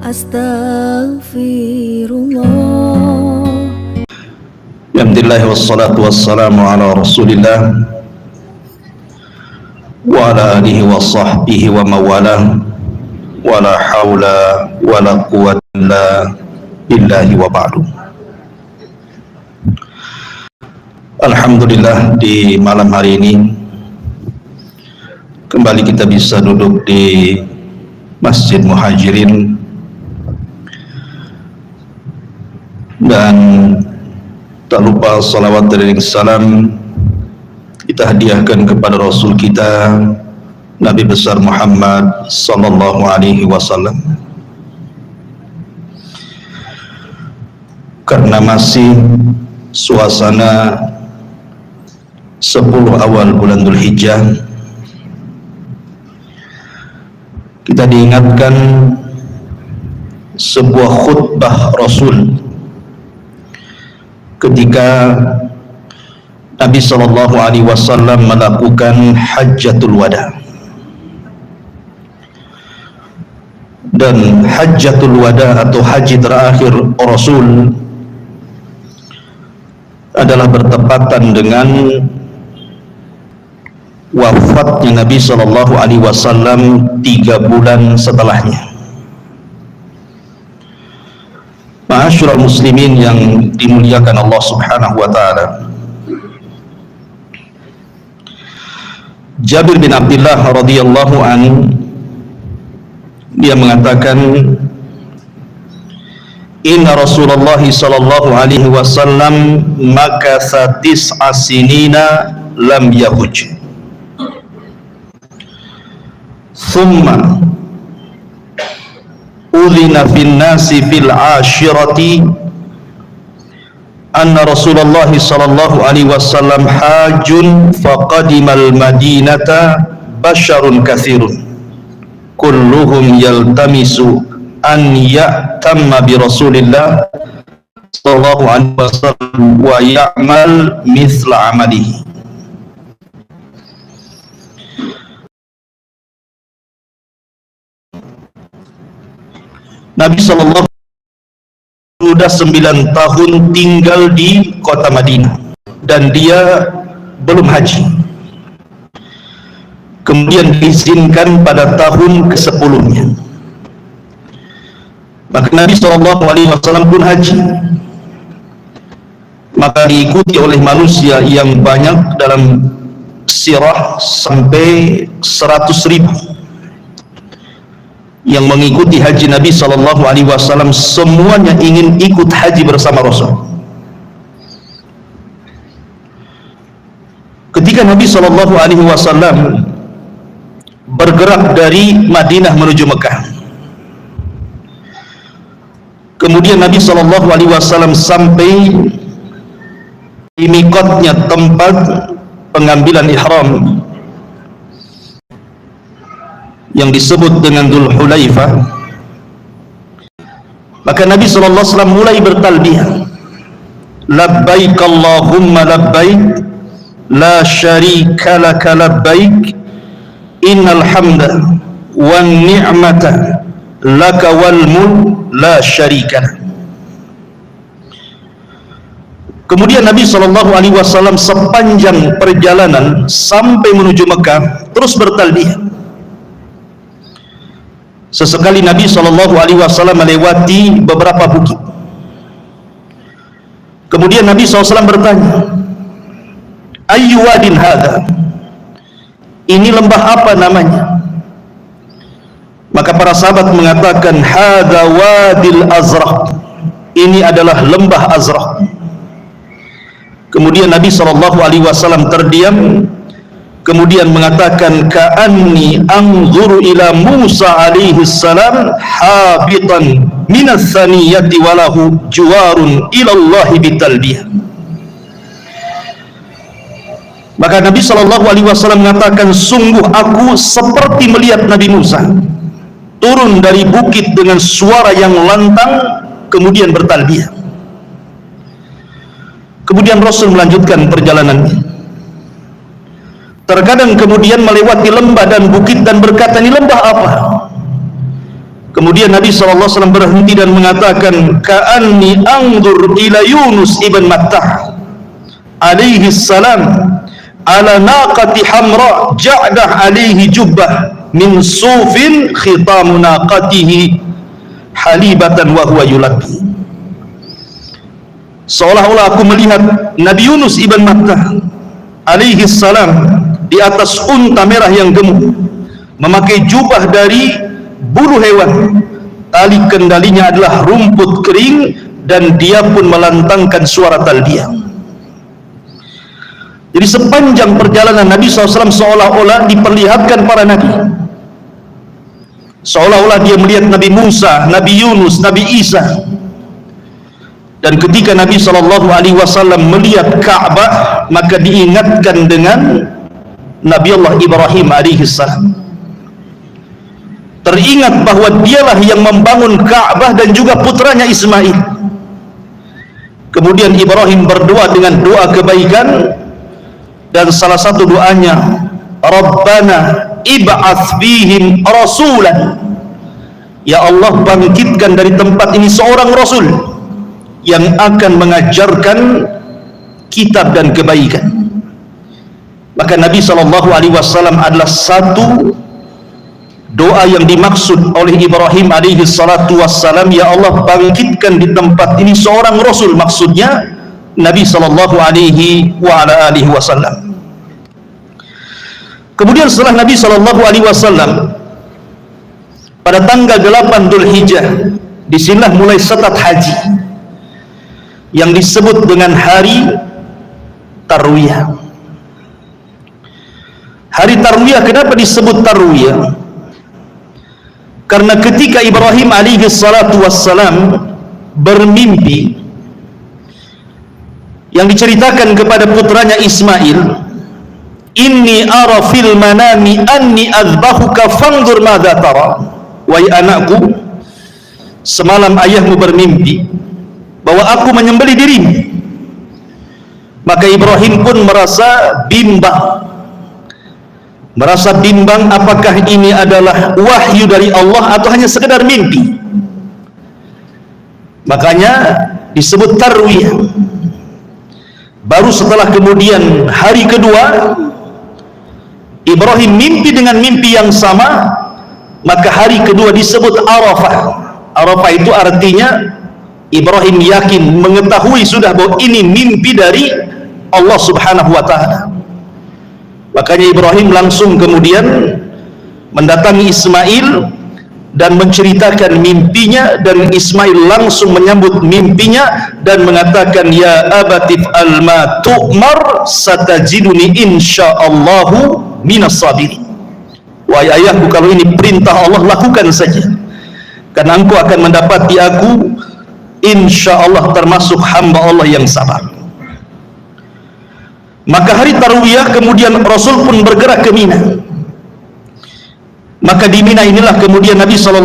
Astaghfirullah. Alhamdulillah wassalatu wassalamu ala Rasulillah wa ala alihi wa sahbihi wa mawalah wa la hawla wa la quwwata illa billahi wa ba'du. Alhamdulillah, di malam hari ini kembali kita bisa duduk di Masjid Muhajirin dan tak lupa salawat dan salam kita hadiahkan kepada Rasul kita Nabi besar Muhammad sallallahu alaihi wasallam, karena masih suasana 10 awal bulan Dzulhijjah, kita diingatkan sebuah khutbah Rasul ketika Nabi sallallahu alaihi wasallam melakukan Hajjatul Wada. Dan Hajjatul Wada atau haji terakhir Rasul adalah bertepatan dengan wafatnya Nabi sallallahu alaihi wasallam 3 bulan setelahnya. Ma'asyiral muslimin yang dimuliakan Allah Subhanahu wa taala, Jabir bin Abdullah radhiyallahu anhu dia mengatakan, inna Rasulullah sallallahu alaihi wasallam makatha 9 sinina lam yahuj, thumma udhina fin nasi fil ashirati anna Rasulullah sallallahu alaihi wasallam hajun faqadimal madinata basharun katsirun kulluhum yaltamisu an ya'tamma bi Rasulillah sallallahu alaihi wasallam wa ya'mal mithla amalihi. Nabi sallallahu sudah 9 tahun tinggal di kota Madinah dan dia belum haji. Kemudian diizinkan pada tahun ke-10-nya. Maka Nabi SAW pun haji. Maka diikuti oleh manusia yang banyak, dalam sirah sampai 100.000 yang mengikuti haji Nabi SAW. Semuanya ingin ikut haji bersama Rasul. Ketika Nabi SAW bergerak dari Madinah menuju Mekah, kemudian Nabi SAW sampai di miqatnya, tempat pengambilan ihram yang disebut dengan Dzul Hulaifah. Maka Nabi SAW mulai bertalbiyah, labbaik Allahumma labbaik la syarika laka labbaik innal hamda wan ni'mata laka wal mulk la syarika lak. Kemudian Nabi SAW sepanjang perjalanan sampai menuju Mekah terus bertalbiyah. Sesekali Nabi SAW melewati beberapa bukit. Kemudian Nabi SAW bertanya, ayyu wadin hadha, ini lembah apa namanya? Maka para sahabat mengatakan, hadha wadil azraq, ini adalah lembah Azraq. Kemudian Nabi SAW terdiam, kemudian mengatakan, ka'anni anzuru ila Musa alaihi salam habitan minas saniyati walahu juwarun ilallahi bitalbiyah. Maka Nabi SAW mengatakan, sungguh aku seperti melihat Nabi Musa turun dari bukit dengan suara yang lantang kemudian bertalbiyah. Kemudian Rasul melanjutkan perjalanannya. Terkadang kemudian melewati lembah dan bukit dan berkata, ini lembah apa? Kemudian Nabi SAW berhenti dan mengatakan, ka'anni anzur ila Yunus ibn Mattah alaihi salam ala naqati hamra ja'dah alaihi jubbah min sufin khitamu naqatihi halibatan wa huwa yulaqi. Seolah-olah aku melihat Nabi Yunus ibn Mattah alaihi salam di atas unta merah yang gemuk, memakai jubah dari bulu hewan, tali kendalinya adalah rumput kering, dan dia pun melantangkan suara talbiyah. Jadi sepanjang perjalanan Nabi SAW seolah-olah diperlihatkan para nabi, seolah-olah dia melihat Nabi Musa, Nabi Yunus, Nabi Isa. Dan ketika Nabi SAW melihat Ka'bah, maka diingatkan dengan Nabi Allah Ibrahim alaihissalam. Teringat bahwa dialah yang membangun Ka'bah dan juga putranya Ismail. Kemudian Ibrahim berdoa dengan doa kebaikan, dan salah satu doanya, Rabbana ib'ats fihim rasulan, ya Allah, bangkitkan dari tempat ini seorang rasul yang akan mengajarkan kitab dan kebaikan. Maka Nabi SAW adalah satu doa yang dimaksud oleh Ibrahim alaihi salatu wassalam, ya Allah, bangkitkan di tempat ini seorang rasul, maksudnya Nabi SAW. Kemudian setelah Nabi SAW pada tanggal 8 Dzulhijjah, disinilah mulai setat haji yang disebut dengan hari Tarwiyah. Hari Tarwiyah kenapa disebut Tarwiyah? Karena ketika Ibrahim alaihi salatu wassalam bermimpi yang diceritakan kepada putranya Ismail, inni ara fil manami anni azbahuka fanzur madza tara, wahai anakku, semalam ayahmu bermimpi bahwa aku menyembelih dirimu. Maka Ibrahim pun merasa bimbang, apakah ini adalah wahyu dari Allah atau hanya sekedar mimpi. Makanya disebut Tarwiyah. Baru setelah kemudian hari kedua Ibrahim mimpi dengan mimpi yang sama, maka hari kedua disebut Arafah. Arafah itu artinya Ibrahim yakin, mengetahui sudah bahwa ini mimpi dari Allah Subhanahu wa ta'ala. Makanya Ibrahim langsung kemudian mendatangi Ismail dan menceritakan mimpinya, dan Ismail langsung menyambut mimpinya dan mengatakan, ya abatif alma tu'mar satajiduni insyaallahu minas sabirin. Wahai ayahku, kalau ini perintah Allah, lakukan saja, karena engkau akan mendapati aku insyaallah termasuk hamba Allah yang sabar. Maka hari Tarwiyah kemudian Rasul pun bergerak ke Mina. Maka di Mina inilah kemudian Nabi SAW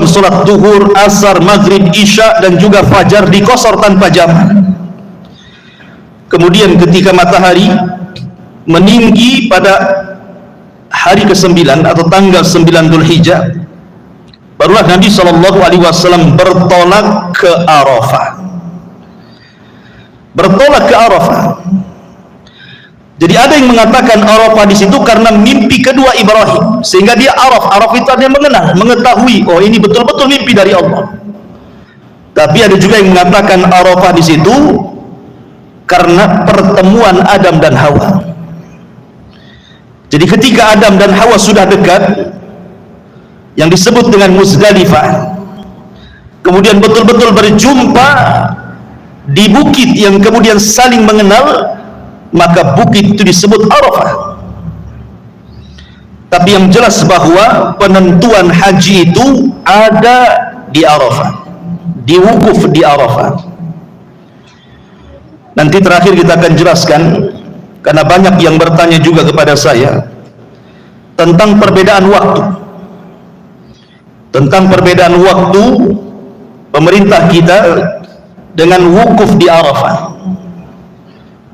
sholat duhur, asar, maghrib, isya dan juga fajar di qasar tanpa jamak. Kemudian ketika matahari meninggi pada hari ke-9 atau tanggal 9 Dzulhijjah, barulah Nabi SAW bertolak ke Arafah. Bertolak ke Arafah. Jadi ada yang mengatakan Arafah di situ karena mimpi kedua Ibrahim, sehingga dia Araf itu artinya mengenal, mengetahui, oh ini betul-betul mimpi dari Allah. Tapi ada juga yang mengatakan Arafah di situ karena pertemuan Adam dan Hawa. Jadi ketika Adam dan Hawa sudah dekat, yang disebut dengan Muzdalifah, kemudian betul-betul berjumpa di bukit yang kemudian saling mengenal, maka bukit itu disebut Arafah. Tapi yang jelas bahwa penentuan haji itu ada di Arafah, di wukuf di Arafah. Nanti terakhir kita akan jelaskan, karena banyak yang bertanya juga kepada saya tentang perbedaan waktu. Tentang perbedaan waktu pemerintah kita dengan wukuf di Arafah.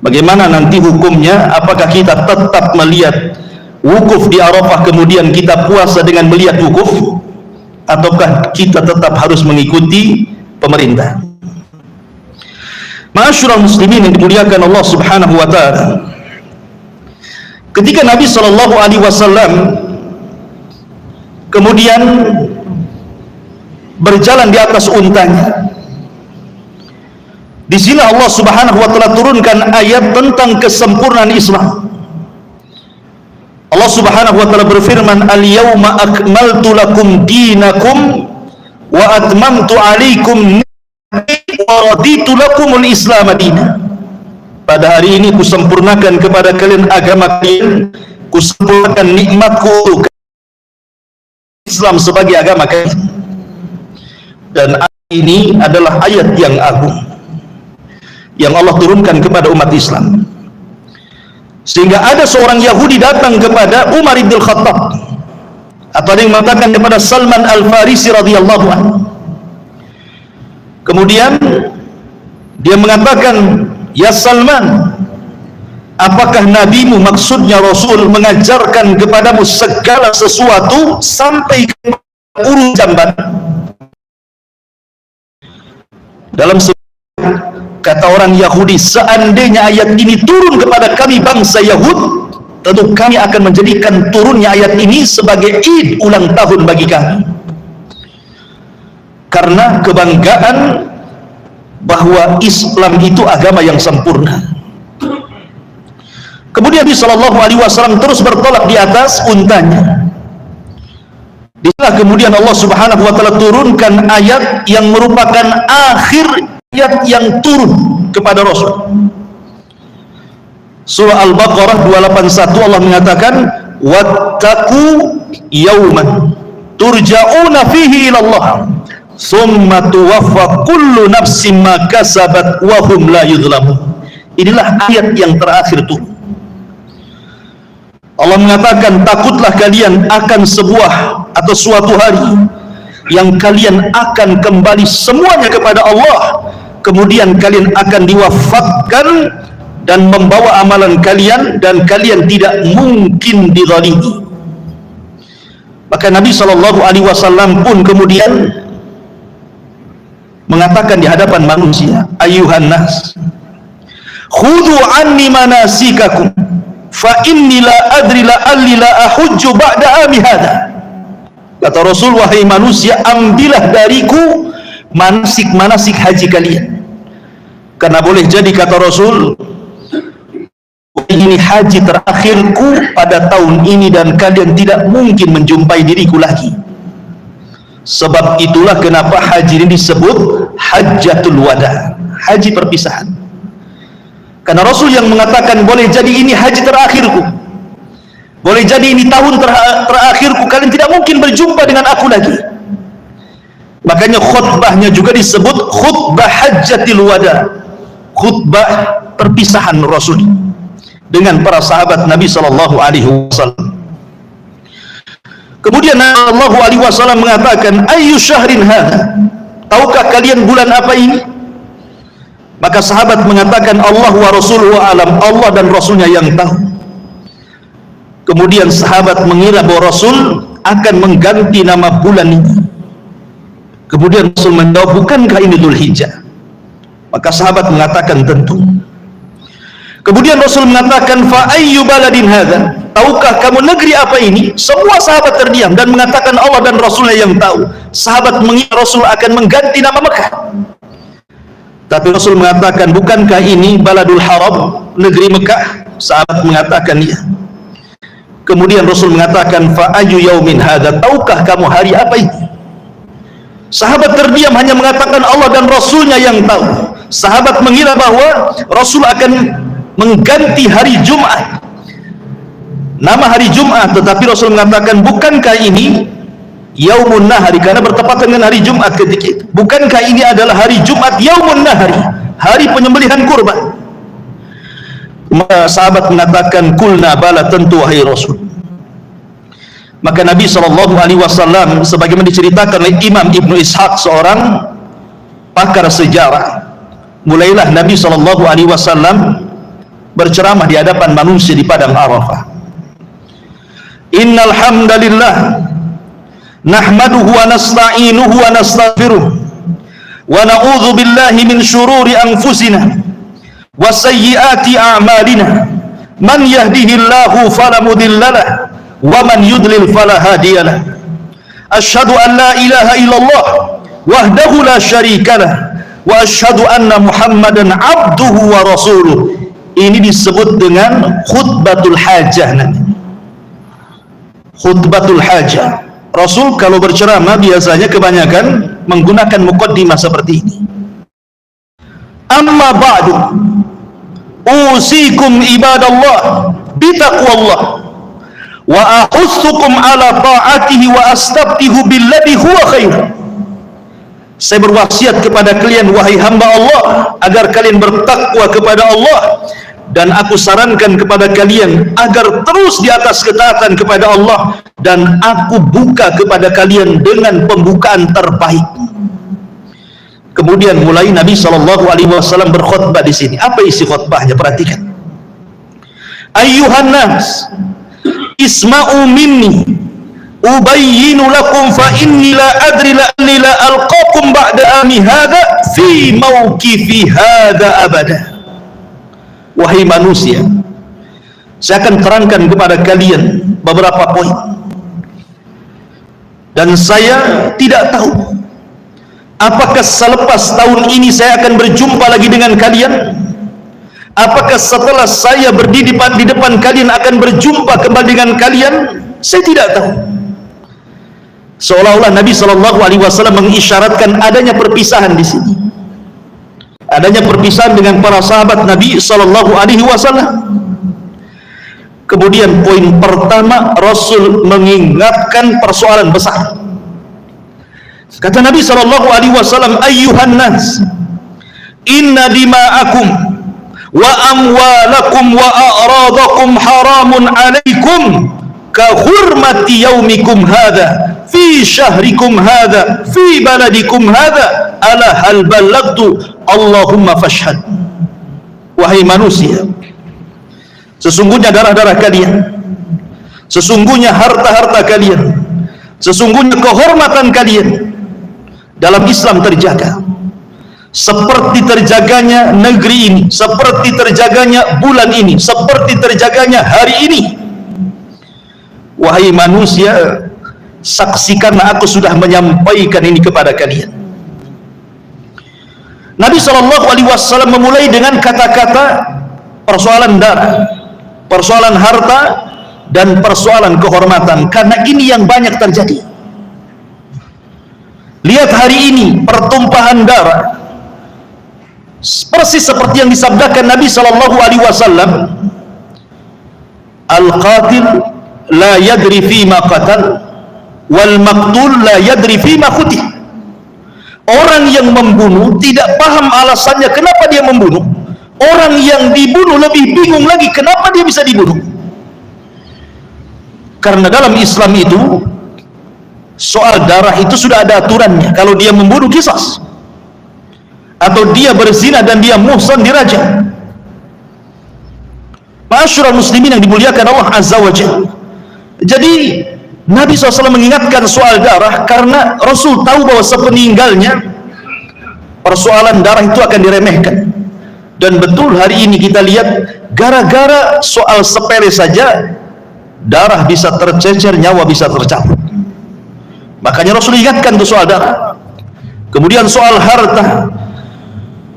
Bagaimana nanti hukumnya? Apakah kita tetap melihat wukuf di Arafah kemudian kita puasa dengan melihat wukuf, ataukah kita tetap harus mengikuti pemerintah? Ma'asyiral muslimin yang dimuliakan Allah Subhanahu wa taala, ketika Nabi sallallahu alaihi wasallam kemudian berjalan di atas untanya, di sini Allah Subhanahu wa taala turunkan ayat tentang kesempurnaan Islam. Allah Subhanahu wa taala berfirman, "Al-yauma akmaltu lakum dinakum wa atmamtu 'alaikum ni'mati wa raditu lakumul Islam madina." Pada hari ini kusempurnakan kepada kalian agama kalian, kusempurnakan nikmatku Islam sebagai agama kalian. Dan ayat ini adalah ayat yang agung yang Allah turunkan kepada umat Islam, sehingga ada seorang Yahudi datang kepada Umar ibn Khattab, atau ada yang mengatakan kepada Salman Al-Farisi radhiyallahu anhu. Kemudian dia mengatakan, "Ya Salman, apakah nabimu, maksudnya Rasul, mengajarkan kepadamu segala sesuatu sampai ke urut jambatan?" Dalam kata orang Yahudi, seandainya ayat ini turun kepada kami bangsa Yahud, tentu kami akan menjadikan turunnya ayat ini sebagai id ulang tahun bagi kami, karena kebanggaan bahwa Islam itu agama yang sempurna. Kemudian Nabi Shallallahu Alaihi Wasallam terus bertolak di atas untanya. Disinilah kemudian Allah Subhanahu Wa Taala turunkan ayat yang merupakan akhir ayat yang turun kepada Rasul. Surah Al-Baqarah 281 Allah mengatakan, "Wattaqu yawman turja'una fihi ila Allah, summa tuwaffa kullu nafsin ma kasabat wa hum la yuzlamun." Inilah ayat yang terakhir turun. Allah mengatakan, takutlah kalian akan sebuah atau suatu hari yang kalian akan kembali semuanya kepada Allah, kemudian kalian akan diwafatkan dan membawa amalan kalian, dan kalian tidak mungkin dizalimi. Maka Nabi Shallallahu Alaihi Wasallam pun kemudian mengatakan di hadapan manusia, "Ayuhan nas, khudhu anni manasikakum, fa inni la adri la alli la ahujju ba'da ami hadha." Kata Rasul, "Wahai manusia, ambillah dariku manasik-manasik haji kalian, karena boleh jadi," kata Rasul, "ini haji terakhirku pada tahun ini dan kalian tidak mungkin menjumpai diriku lagi." Sebab itulah kenapa haji ini disebut Hajjatul Wada, haji perpisahan. Karena Rasul yang mengatakan, boleh jadi ini haji terakhirku, boleh jadi ini tahun terakhirku, kalian tidak mungkin berjumpa dengan aku lagi. Makanya khutbahnya juga disebut khutbah Hajjatul Wada, khutbah perpisahan Rasul dengan para sahabat Nabi Sallallahu Alaihi Wasallam. Kemudian Nabi Sallallahu Alaihi Wasallam mengatakan, "Ayyu syahrin hadha?" Tahukah kalian bulan apa ini? Maka sahabat mengatakan, "Allah wa rasuluhu alam," Allah dan Rasulnya yang tahu. Kemudian sahabat mengira bahwa Rasul akan mengganti nama bulan ini. Kemudian Rasul menjawab, "Bukankah ini Dzulhijjah?" Maka sahabat mengatakan, "Tentu." Kemudian Rasul mengatakan, "Fa ayyu baladin hadza?" Tahukah kamu negeri apa ini? Semua sahabat terdiam dan mengatakan Allah dan Rasulnya yang tahu. Sahabat mengira Rasul akan mengganti nama Mekah. Tapi Rasul mengatakan, "Bukankah ini Baladul Haram, negeri Mekah?" Sahabat mengatakan, "Iya." Kemudian Rasul mengatakan, "Fa ayyu yaumin hadza?" Tahukah kamu hari apa ini? Sahabat terdiam hanya mengatakan Allah dan Rasulnya yang tahu. Sahabat mengira bahwa Rasul akan mengganti hari Jumat, nama hari Jumat, tetapi Rasul mengatakan, "Bukankah ini Yaumun Nahari?" Karena bertepatan dengan hari Jumat ketika itu. "Bukankah ini adalah hari Jumat, Yaumun Nahari, hari penyembelihan kurban?" Maka sahabat mengatakan, "Kulna bala," tentu wahai Rasul. Maka Nabi Shallallahu Alaihi Wasallam, sebagaimana diceritakan oleh Imam Ibnu Ishaq, seorang pakar sejarah, mulailah Nabi Shallallahu Alaihi Wasallam berceramah di hadapan manusia di padang Arafah. "Innal hamdalillah nahmaduhu wa nasta'inuhu wa nastaghfiruh wa na'udzu billahi min syururi anfusina wa sayyiati a'malina man yahdihillahu fala mudhillalah wa man yudlil fala hadiyalah asyhadu an la ilaha illallah wahdahu la syarikalah wa asyhadu anna muhammadan abduhu wa rasuluh. Ini disebut dengan khutbatul hajah nanti. Khutbatul hajah. Rasul kalau berceramah biasanya kebanyakan menggunakan muqaddimah seperti ini. Amma ba'du, usikum ibadallah bitaqwallah wa ahussukum ala ta'atihi wa astabtihu billadhi huwa khair. Saya berwasiat kepada kalian wahai hamba Allah agar kalian bertakwa kepada Allah, dan aku sarankan kepada kalian agar terus di atas ketaatan kepada Allah, dan aku buka kepada kalian dengan pembukaan terbaik. Kemudian mulai Nabi SAW berkhutbah di sini. Apa isi khutbahnya? Perhatikan. Ayyuhan nas, isma'u minni ubayyinu lakum fa inni la adri la'anni la alqakum ba'da ami hadha fi mawqifi hadha abada. Wahai manusia, saya akan terangkan kepada kalian beberapa poin, dan saya tidak tahu apakah selepas tahun ini saya akan berjumpa lagi dengan kalian, apakah setelah saya berdiri di depan kalian akan berjumpa kembali dengan kalian. Saya tidak tahu. Seolah-olah Nabi SAW mengisyaratkan adanya perpisahan di sini, adanya perpisahan dengan para sahabat Nabi SAW. Kemudian poin pertama, Rasul mengingatkan persoalan besar. Kata Nabi SAW, ayyuhan nas, inna dima'akum wa amwalakum wa a'radakum haramun alaikum ka hurmati yaumikum hadha fi syahrikum hadha fi baladikum hadha ala hal ballagtu Allahumma fashhad. Wahai manusia, sesungguhnya darah-darah kalian, sesungguhnya harta-harta kalian, sesungguhnya kehormatan kalian dalam Islam terjaga seperti terjaganya negeri ini, seperti terjaganya bulan ini, seperti terjaganya hari ini. Wahai manusia, saksikanlah aku sudah menyampaikan ini kepada kalian. Nabi SAW memulai dengan kata-kata persoalan darah, persoalan harta, dan persoalan kehormatan, karena ini yang banyak terjadi. Lihat hari ini pertumpahan darah, persis seperti yang disabdakan Nabi SAW, al-qatil la yadri fima qatal wal maqtul la yadri fima qutil. Orang yang membunuh tidak paham alasannya kenapa dia membunuh. Orang yang dibunuh lebih bingung lagi kenapa dia bisa dibunuh. Karena dalam Islam itu soal darah itu sudah ada aturannya. Kalau dia membunuh, qisas, atau dia berzina dan dia muhsan, dirajam. Ma'asyiral muslimin yang dimuliakan Allah Azza wa Jalla. Jadi Nabi SAW mengingatkan soal darah karena Rasul tahu bahwa sepeninggalnya persoalan darah itu akan diremehkan. Dan betul hari ini kita lihat, gara-gara soal sepele saja darah bisa tercecer, nyawa bisa tercabut. Makanya Rasul ingatkan itu soal darah. Kemudian soal harta,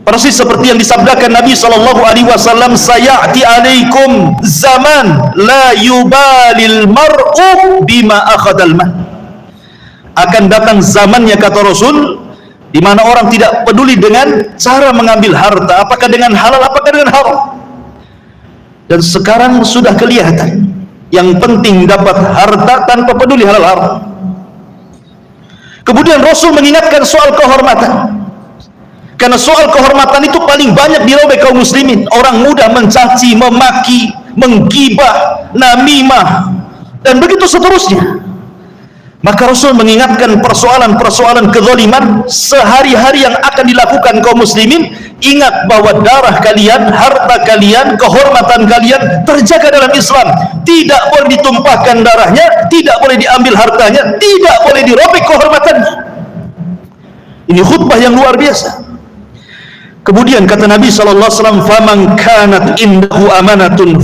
persis seperti yang disabdakan Nabi SAW, sayati alaikum zaman la yubalil mar'u bima akhadal mal. Akan datang zamannya, kata Rasul, di mana orang tidak peduli dengan cara mengambil harta, apakah dengan halal, apakah dengan haram. Dan sekarang sudah kelihatan, yang penting dapat harta tanpa peduli halal haram. Kemudian Rasul mengingatkan soal kehormatan, karena soal kehormatan itu paling banyak dirobek kaum muslimin. Orang mudah mencaci, memaki, menggibah, namimah, dan begitu seterusnya. Maka Rasul mengingatkan persoalan-persoalan kezaliman sehari-hari yang akan dilakukan kaum muslimin. Ingat bahwa darah kalian, harta kalian, kehormatan kalian terjaga dalam Islam. Tidak boleh ditumpahkan darahnya, tidak boleh diambil hartanya, tidak boleh dirobek kehormatannya. Ini khutbah yang luar biasa. Kemudian kata Nabi SAW, "Faman kanat indahu amanatun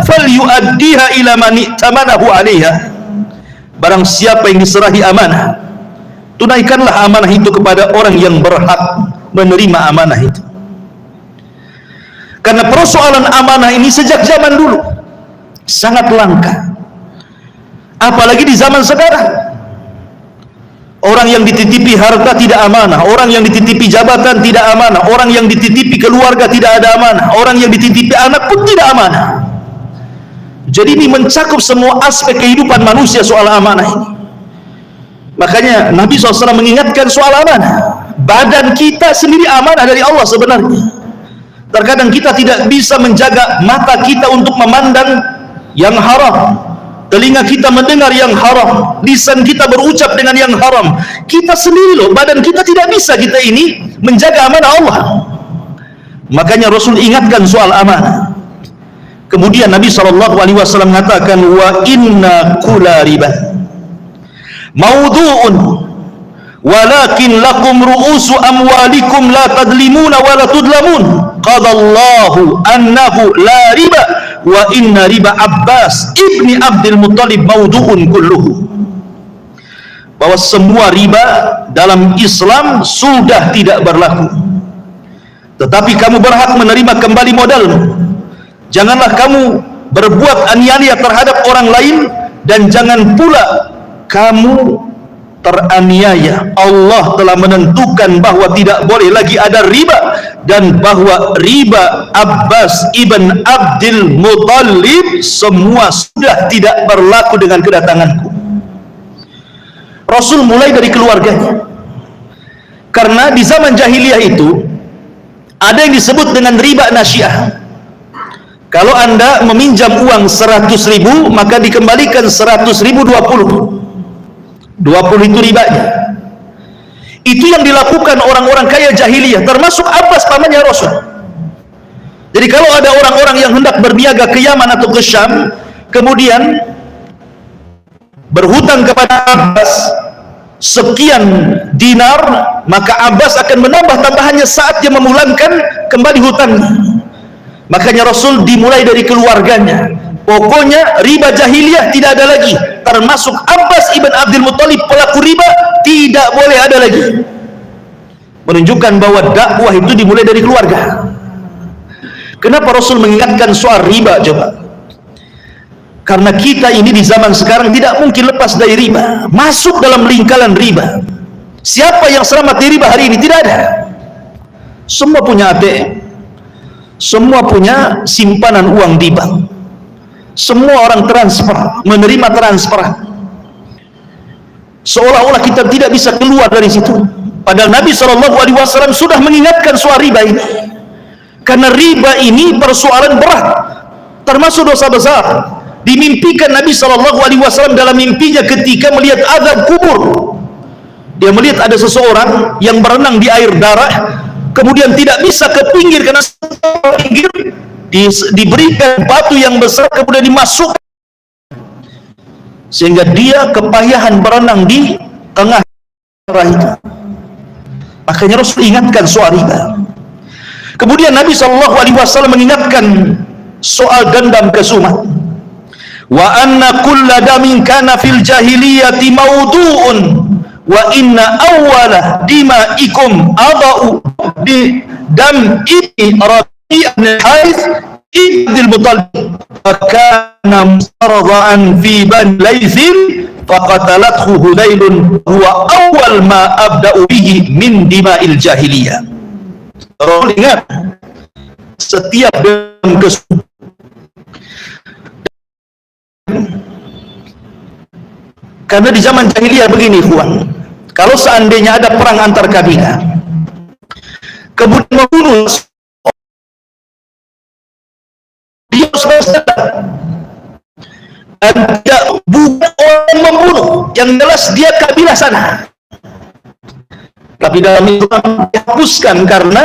falyu'addiha ila man i'tamanahu 'alaiha." Barang siapa yang diserahi amanah, tunaikanlah amanah itu kepada orang yang berhak menerima amanah itu. Karena persoalan amanah ini sejak zaman dulu sangat langka, apalagi di zaman sekarang. Orang yang dititipi harta tidak amanah, orang yang dititipi jabatan tidak amanah, orang yang dititipi keluarga tidak ada amanah, orang yang dititipi anak pun tidak amanah. Jadi ini mencakup semua aspek kehidupan manusia soal amanah ini. Makanya Nabi SAW mengingatkan soal amanah. Badan kita sendiri amanah dari Allah sebenarnya. Terkadang kita tidak bisa menjaga mata kita untuk memandang yang haram, telinga kita mendengar yang haram, lisan kita berucap dengan yang haram. Kita sendiri loh, badan kita tidak bisa kita ini menjaga amanah Allah. Makanya Rasul ingatkan soal amanah. Kemudian Nabi SAW mengatakan, "Wa inna kula riba mawdu'un walakin lakum ru'usu amwalikum la tadlimuna wa la tudlamun. Qadallahu annahu la riba wa inna riba Abbas ibni Abdul Muttalib mawdu'un kulluhu." Bahwa semua riba dalam Islam sudah tidak berlaku, tetapi kamu berhak menerima kembali modalmu. Janganlah kamu berbuat aniaya terhadap orang lain, dan jangan pula kamu teraniaya. Allah telah menentukan bahwa tidak boleh lagi ada riba, dan bahwa riba Abbas ibn Abdul Muttalib semua sudah tidak berlaku dengan kedatanganku. Rasul mulai dari keluarganya, karena di zaman jahiliyah itu ada yang disebut dengan riba nasyiyah. Kalau Anda meminjam uang 100.000, maka dikembalikan 100.000 20. 20 itu ribanya. Itu yang dilakukan orang-orang kaya jahiliyah, termasuk Abbas pamannya Rasul. Jadi kalau ada orang-orang yang hendak berniaga ke Yaman atau ke Syam, kemudian berhutang kepada Abbas sekian dinar, maka Abbas akan menambah tambahannya saat dia memulangkan kembali hutangnya. Makanya Rasul dimulai dari keluarganya. Pokoknya riba jahiliyah tidak ada lagi, termasuk Abbas ibn Abdul Muttalib pelaku riba tidak boleh ada lagi. Menunjukkan bahwa dakwah itu dimulai dari keluarga. Kenapa Rasul mengingatkan soal riba coba? Karena kita ini di zaman sekarang tidak mungkin lepas dari riba, masuk dalam lingkaran riba. Siapa yang selamat dari riba hari ini? Tidak ada. Semua punya ATM, semua punya simpanan uang di bank, semua orang transfer, menerima transfer, seolah-olah kita tidak bisa keluar dari situ. Padahal Nabi SAW sudah mengingatkan soal riba ini, karena riba ini persoalan berat, termasuk dosa besar. Dimimpikan Nabi SAW dalam mimpinya ketika melihat azab kubur. Dia melihat ada seseorang yang berenang di air darah, kemudian tidak bisa ke pinggir karena pinggir diberikan batu yang besar, kemudian dimasukkan sehingga dia kepayahan berenang di tengah darah itu. Makanya Rasul ingatkan soal riba. Kemudian Nabi SAW mengingatkan soal dendam kesumat. Wa anna kulla damin kana fil jahiliyati mawdu'un wa inna awwala dimaikum adau di dam ibni Rabi' ibn Harith ibn Muttalib kana mustarḍa'an fi Bani Laythin faqatalathu Hudailun huwa awwal ma abda'u bihi min dima'il jahiliyah. Rasul ingat setiap dendam kesumat. Karena di zaman jahiliyah begini, Fuan, kalau seandainya ada perang antar kabilah, kemudian membunuh, dia selesai dan tidak bukan orang yang membunuh, yang jelas dia kabilah sana. Tapi dalam Islam dihapuskan karena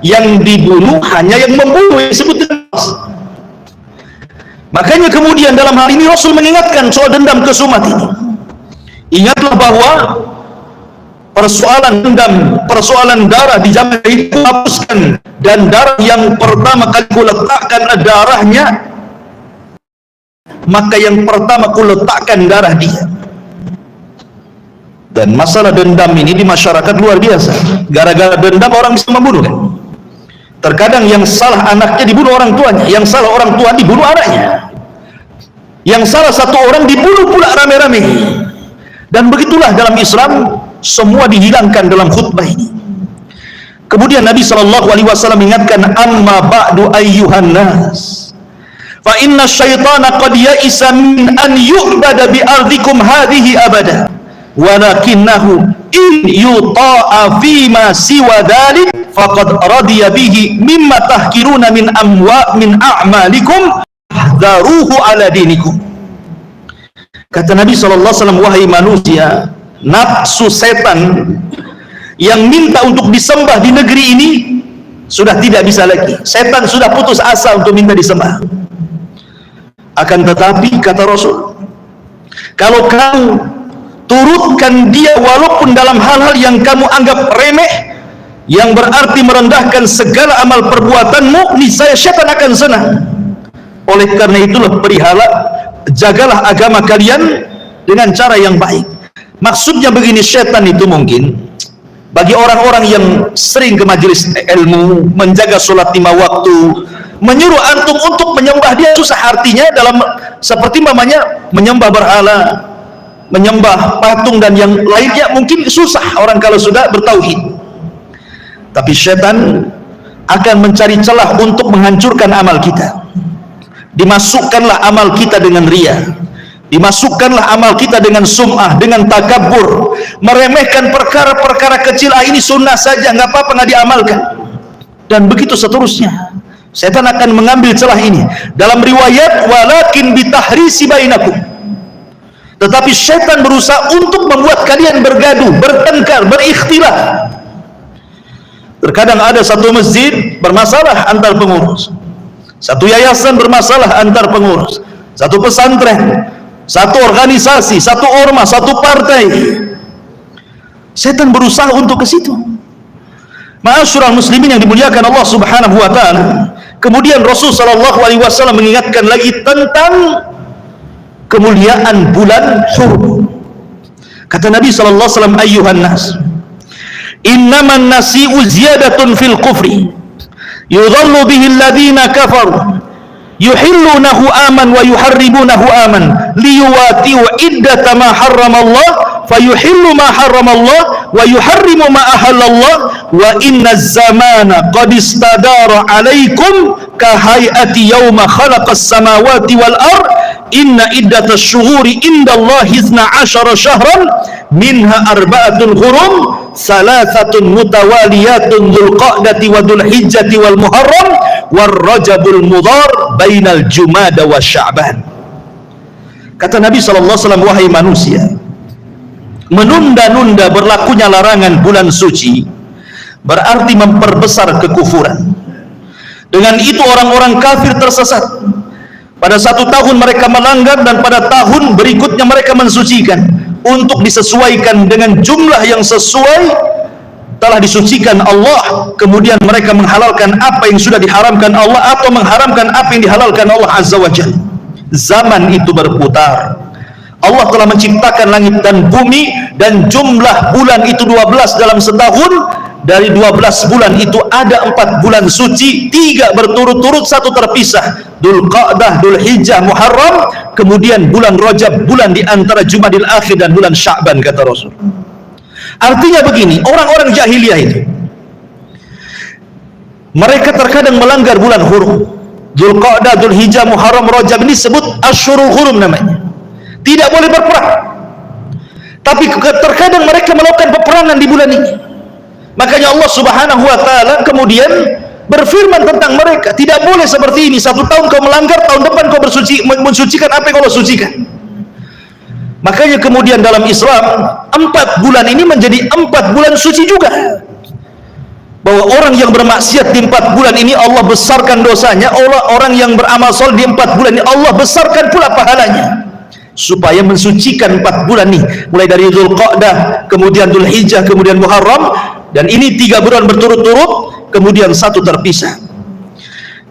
yang dibunuh hanya yang membunuh, yang disebut dendam. Makanya kemudian dalam hal ini Rasul mengingatkan soal dendam kesumat ini. Ingatlah bahwa persoalan dendam, persoalan darah di zaman itu hapuskan, dan darah yang pertama kali kuletakkan darahnya, maka yang pertama kuletakkan darah dia. Dan masalah dendam ini di masyarakat luar biasa. Gara-gara dendam orang bisa membunuh kan? Terkadang yang salah anaknya dibunuh orang tuanya, yang salah orang tua dibunuh anaknya, yang salah satu orang dibunuh pula rame-rame. Dan begitulah dalam Islam, semua dihilangkan dalam khutbah ini. Kemudian Nabi SAW mengingatkan, amma ba'du ayyuhan nas, fa inna syaitana qad ya'isa min an yu'bada bi ardikum hadhihi abada, walakinnahu in yuta'a fima siwa dhalik faqad radiya bihi mimma tahkiruna min a'malikum daruhu ala dinikum. Kata Nabi SAW, wahai manusia, nafsu setan yang minta untuk disembah di negeri ini sudah tidak bisa lagi. Setan sudah putus asa untuk minta disembah. Akan tetapi kata Rasul, kalau kamu turutkan dia walaupun dalam hal-hal yang kamu anggap remeh, yang berarti merendahkan segala amal perbuatanmu, niscaya syaitan akan senang. Oleh karena itulah jagalah agama kalian dengan cara yang baik. Maksudnya begini, syaitan itu mungkin bagi orang-orang yang sering ke majelis ilmu, menjaga sholat 5 waktu, menyuruh antum untuk menyembah dia susah. Artinya dalam seperti mamanya menyembah berhala, menyembah patung dan yang lainnya mungkin susah orang kalau sudah bertauhid. Tapi syaitan akan mencari celah untuk menghancurkan amal kita. Dimasukkanlah amal kita dengan ria, dimasukkanlah amal kita dengan sum'ah, dengan takabur, meremehkan perkara-perkara kecil. Ini sunnah saja, nggak apa-apa, nggak diamalkan, dan begitu seterusnya. Setan akan mengambil celah ini. Dalam riwayat, walakin bitahrisi bainakum, tetapi setan berusaha untuk membuat kalian bergaduh, bertengkar, berikhtilaf. Terkadang ada satu masjid bermasalah antar pengurus, satu yayasan bermasalah antar pengurus, satu pesantren, satu organisasi, satu ormas, satu partai. Setan berusaha untuk ke situ. Ma'asyiral muslimin yang dimuliakan Allah Subhanahu wa taala. Kemudian Rasul sallallahu alaihi wasallam mengingatkan lagi tentang kemuliaan bulan Hurum. Kata Nabi sallallahu alaihi wasallam, ayyuhan nas, innaman nasi'u ziyadatun fil kufri yudhallu bihi alladhina kafaru yuhillunahu aman wa yuharribunahu aman liyuwati'u iddata ma harramallah fayuhillu ma harramallah wa yuharrimu ma ahallallah wa inna zamana qad istadara alaikum kahayati yawma khalaqas samawati wal ard inna iddatash shuhuri indallahi 12 syahran minha arba'atun hurum salasatun mutawaliyatun dzulqa'dati wa dzulhijjati wal muharram war rajabul mudhar bainal jumada wa sya'ban. Kata Nabi SAW, wahai manusia, menunda-nunda berlakunya larangan bulan suci berarti memperbesar kekufuran. Dengan itu orang-orang kafir tersesat. Pada satu tahun mereka melanggar dan pada tahun berikutnya mereka mensucikan untuk disesuaikan dengan jumlah yang sesuai telah disucikan Allah. Kemudian mereka menghalalkan apa yang sudah diharamkan Allah atau mengharamkan apa yang dihalalkan Allah Azza wa Jalla. Zaman itu berputar. Allah telah menciptakan langit dan bumi, dan jumlah bulan itu 12 dalam setahun. Dari 12 bulan itu ada 4 bulan suci, 3 berturut-turut, 1 terpisah, Dzulqa'dah, Dzulhijjah, Muharram. Kemudian bulan Rajab, bulan di antara Jumadil Akhir dan bulan Sya'ban, kata Rasul. Artinya begini, orang-orang jahiliyah itu mereka terkadang melanggar bulan hurum. Dzulqa'dah, Dzulhijjah, Muharram, Rajab ini disebut Asyhurul Hurum namanya. Tidak boleh berperang. Tapi terkadang mereka melakukan peperangan di bulan ini. Makanya Allah Subhanahu wa taala kemudian berfirman tentang mereka, tidak boleh seperti ini. 1 tahun kau melanggar, tahun depan kau mensucikan apa yang Allah sucikan. Makanya kemudian dalam Islam 4 bulan ini menjadi 4 bulan suci juga, bahwa orang yang bermaksiat di 4 bulan ini Allah besarkan dosanya, orang yang beramal soleh di 4 bulan ini Allah besarkan pula pahalanya, supaya mensucikan 4 bulan ini, mulai dari Dzulqa'dah, kemudian Dzulhijjah, kemudian Muharram, dan ini 3 bulan berturut-turut, kemudian 1 terpisah.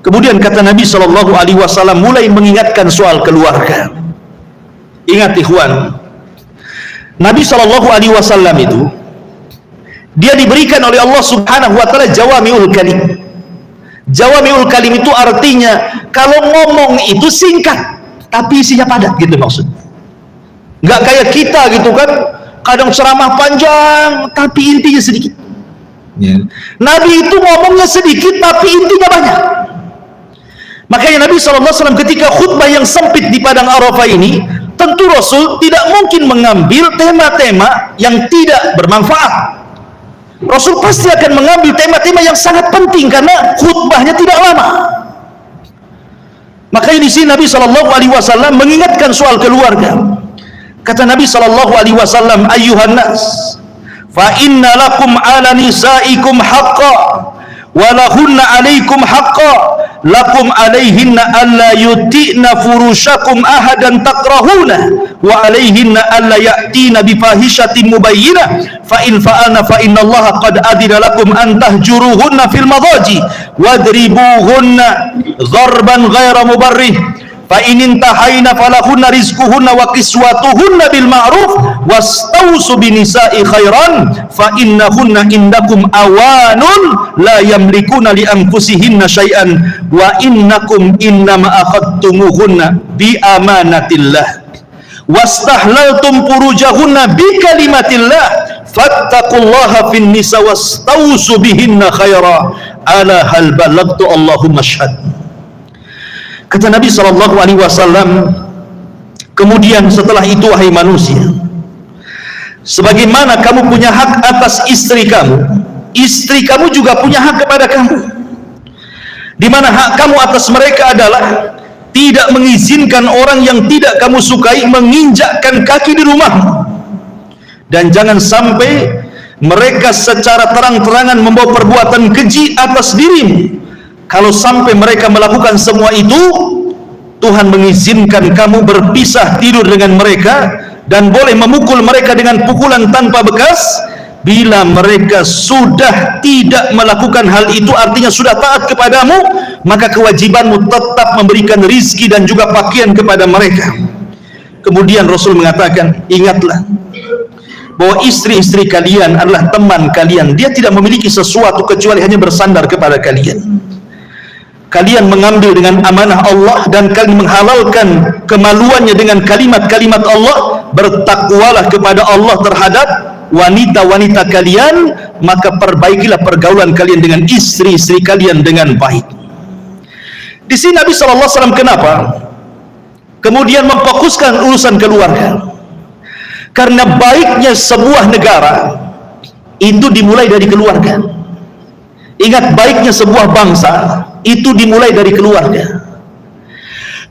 Kemudian kata Nabi SAW mulai mengingatkan soal keluarga. Ingat ikhwan, Nabi SAW itu dia diberikan oleh Allah Subhanahu wa taala jawami'ul kalim. Jawami'ul kalim itu artinya kalau ngomong itu singkat tapi isinya padat, gitu maksud. Enggak kayak kita gitu kan, kadang ceramah panjang tapi intinya sedikit. Nabi itu ngomongnya sedikit tapi intinya banyak. Makanya Nabi SAW ketika khutbah yang sempit di Padang Arafah ini, tentu Rasul tidak mungkin mengambil tema-tema yang tidak bermanfaat. Rasul pasti akan mengambil tema-tema yang sangat penting karena khutbahnya tidak lama. Makanya di sini Nabi SAW mengingatkan soal keluarga. Kata Nabi SAW, ayyuhan nas, fa inna lakum ala nisaikum haqqan wa lahunna alaikum haqqan lakum alaihinna alla yuti'na furushakum ahadan takrahuna wa alaihinna alla ya'tina bifahishatin mubayyinah fa in fa'alna fa inna allaha qad adina lakum an tahjuruhunna fil madaji wadribuhunna dharban ghaira mubarrih fa in intahayna falahunna rizquhunna wa kiswatuhunna bil ma'ruf wastausu binisa'i khairan fa innahunna indakum awanun la yamlikuna li anfusihinna syai'an wa innakum innama akhadtumuhunna bi amanatillah wastahlaltum furujahunna bi kalimatillah fattaqullaha fin nisa wastausu bihinna khaira ala hal balagtu Allahumma syhad. Kata Nabi SAW, kemudian setelah itu wahai manusia, sebagaimana kamu punya hak atas istri kamu juga punya hak kepada kamu, di mana hak kamu atas mereka adalah tidak mengizinkan orang yang tidak kamu sukai menginjakkan kaki di rumahmu, dan jangan sampai mereka secara terang-terangan membawa perbuatan keji atas dirimu. Kalau sampai mereka melakukan semua itu, Tuhan mengizinkan kamu berpisah tidur dengan mereka dan boleh memukul mereka dengan pukulan tanpa bekas. Bila mereka sudah tidak melakukan hal itu, artinya sudah taat kepadamu, maka kewajibanmu tetap memberikan rizki dan juga pakaian kepada mereka. Kemudian Rasul mengatakan, ingatlah bahwa istri-istri kalian adalah teman kalian. Dia tidak memiliki sesuatu kecuali hanya bersandar kepada kalian. Kalian mengambil dengan amanah Allah dan kalian menghalalkan kemaluannya dengan kalimat-kalimat Allah. Bertakwalah kepada Allah terhadap wanita-wanita kalian, maka perbaikilah pergaulan kalian dengan istri-istri kalian dengan baik. Di sini Nabi SAW kenapa kemudian memfokuskan urusan keluarga? Karena baiknya sebuah negara itu dimulai dari keluarga. Ingat, baiknya sebuah bangsa itu dimulai dari keluarga.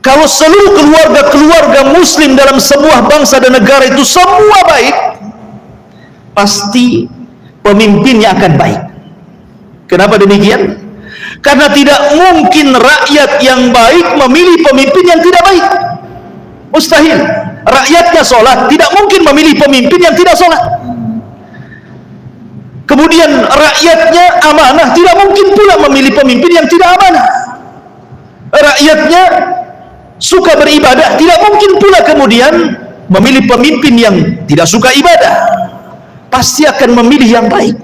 Kalau seluruh keluarga muslim dalam sebuah bangsa dan negara itu semua baik, pasti pemimpinnya akan baik. Kenapa demikian? Karena tidak mungkin rakyat yang baik memilih pemimpin yang tidak baik. Mustahil. Rakyatnya sholat, tidak mungkin memilih pemimpin yang tidak sholat. Kemudian rakyatnya amanah, tidak mungkin pula memilih pemimpin yang tidak amanah. Rakyatnya suka beribadah, tidak mungkin pula kemudian memilih pemimpin yang tidak suka ibadah. Pasti akan memilih yang baik.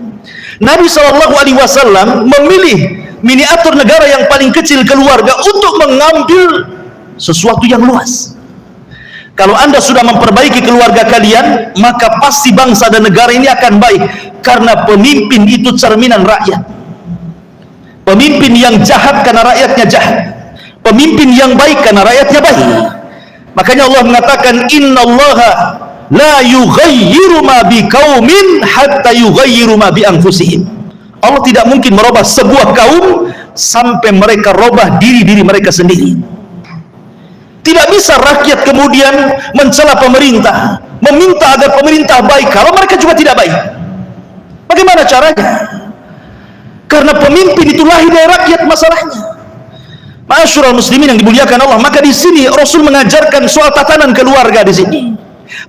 Nabi SAW memilih miniatur negara yang paling kecil, keluarga, untuk mengambil sesuatu yang luas. Kalau Anda sudah memperbaiki keluarga kalian, maka pasti bangsa dan negara ini akan baik. Karena pemimpin itu cerminan rakyat. Pemimpin yang jahat karena rakyatnya jahat. Pemimpin yang baik karena rakyatnya baik. Makanya Allah mengatakan, innallaha la yughayyiru ma biqaumin hatta yughayyiru ma bi anfusihim. Allah tidak mungkin merubah sebuah kaum sampai mereka rubah diri mereka sendiri. Tidak bisa rakyat kemudian mencela pemerintah, meminta agar pemerintah baik kalau mereka juga tidak baik? Bagaimana caranya? Karena pemimpin itu lahir dari rakyat masalahnya. Ma'asyiral muslimin yang dimuliakan Allah, maka di sini Rasul mengajarkan soal tatanan keluarga di sini.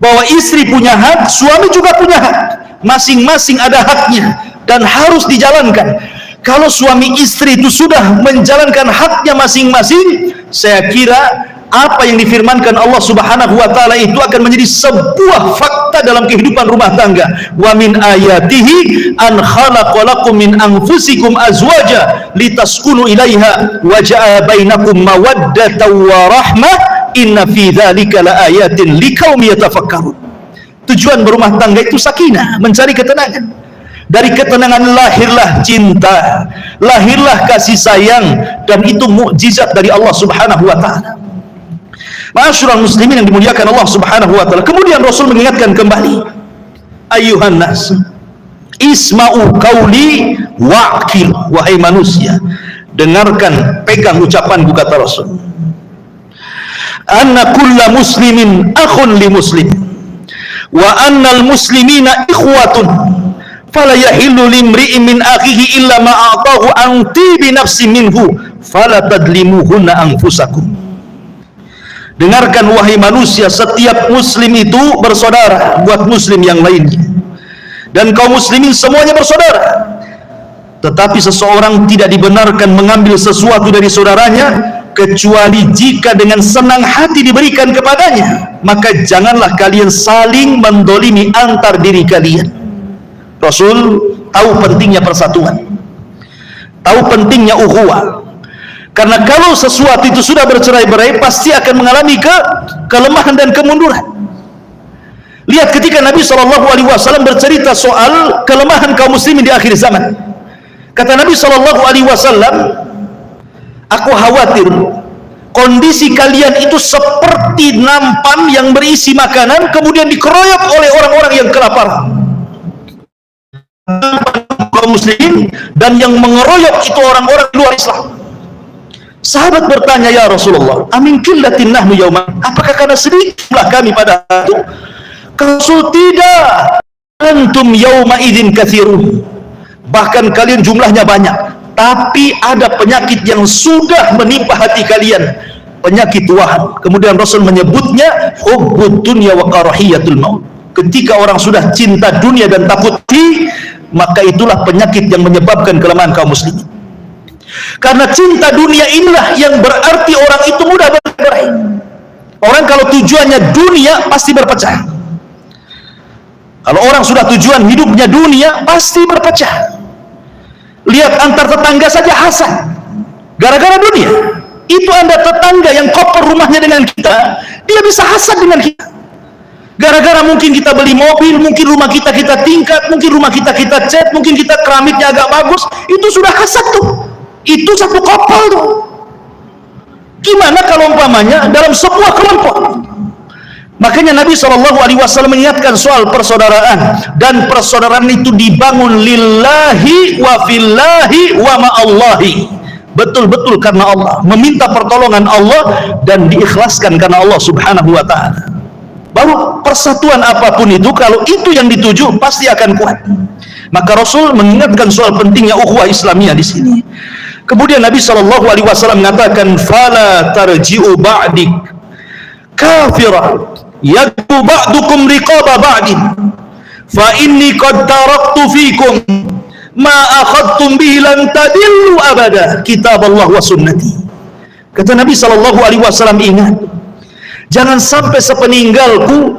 Bahwa istri punya hak, suami juga punya hak. Masing-masing ada haknya dan harus dijalankan. Kalau suami istri itu sudah menjalankan haknya masing-masing, saya kira apa yang difirmankan Allah Subhanahu wa taala itu akan menjadi sebuah fakta dalam kehidupan rumah tangga. Wa min ayatihi an khalaqalakum min anfusikum azwaja litaskunu ilaiha wa ja'a bainakum mawaddatan wa rahmah inna fi dzalika laayatin liqaumin yatafakkarun. Tujuan berumah tangga itu sakinah, mencari ketenangan. Dari ketenangan lahirlah cinta, lahirlah kasih sayang, dan itu mukjizat dari Allah Subhanahu wa taala. Ma'asyiral muslimin yang dimuliakan Allah Subhanahu wa taala. Kemudian Rasul mengingatkan kembali, ayyuhan nas, isma'u qauli wa'qil, wahai manusia, dengarkan, pegang ucapanku, kata Rasul. Anna kulla muslimin akhun li muslim wa annal muslimina ikhwatun fala yahillu limri'in min akhihi illa ma a'tahu an tibi nafsi minhu fala tadlimuhunna anfusakum. Dengarkan wahai manusia, setiap muslim itu bersaudara buat muslim yang lainnya, dan kaum muslimin semuanya bersaudara. Tetapi seseorang tidak dibenarkan mengambil sesuatu dari saudaranya kecuali jika dengan senang hati diberikan kepadanya. Maka janganlah kalian saling mendolimi antar diri kalian. Rasul tahu pentingnya persatuan, tahu pentingnya ukhuwah. Karena kalau sesuatu itu sudah bercerai-berai, pasti akan mengalami kelemahan dan kemunduran. Lihat ketika Nabi SAW bercerita soal kelemahan kaum muslimin di akhir zaman. Kata Nabi SAW, aku khawatir kondisi kalian itu seperti nampan yang berisi makanan kemudian dikeroyok oleh orang-orang yang kelaparan. Kaum muslimin, dan yang mengeroyok itu orang-orang luar Islam. Sahabat bertanya, ya Rasulullah, amin qillatin nahnu yauman, apakah karena sedikitlah kami pada itu? Rasul, tidak, antum yauma idzin katsirun, bahkan kalian jumlahnya banyak, tapi ada penyakit yang sudah menimpa hati kalian, penyakit wahan. Kemudian Rasul menyebutnya hubbud dunya wa karahiyatul maut. Ketika orang sudah cinta dunia dan takut mati, maka itulah penyakit yang menyebabkan kelemahan kaum muslimin. Karena cinta dunia inilah yang berarti orang itu mudah bercerai. Orang kalau tujuannya dunia pasti berpecah. Kalau orang sudah tujuan hidupnya dunia pasti berpecah. Lihat antar tetangga saja hasad gara-gara dunia. Itu Anda tetangga yang koper rumahnya dengan kita, dia bisa hasad dengan kita. Gara-gara mungkin kita beli mobil, mungkin rumah kita tingkat, mungkin rumah kita cat, mungkin kita keramiknya agak bagus, itu sudah hasad tuh. Itu satu kopel tuh. Gimana kalau umpamanya dalam sebuah kelompok? Makanya Nabi SAW mengingatkan soal persaudaraan, dan persaudaraan itu dibangun lillahi wa fillahi wa ma'allahi. Betul-betul karena Allah, meminta pertolongan Allah dan diikhlaskan karena Allah Subhanahu wa taala. Baru persatuan apapun itu, kalau itu yang dituju, pasti akan kuat. Maka Rasul mengingatkan soal pentingnya ukhuwah Islamiyah di sini. Kemudian Nabi SAW mengatakan, fala tarji'u ba'dik kafira yaktu ba'dukum riqaba ba'din fa inni qad taraktu fikum ma akhadtum bihi lan tadillu abada kitab Allah wa sunnati. Kata Nabi SAW, ingat, jangan sampai sepeninggalku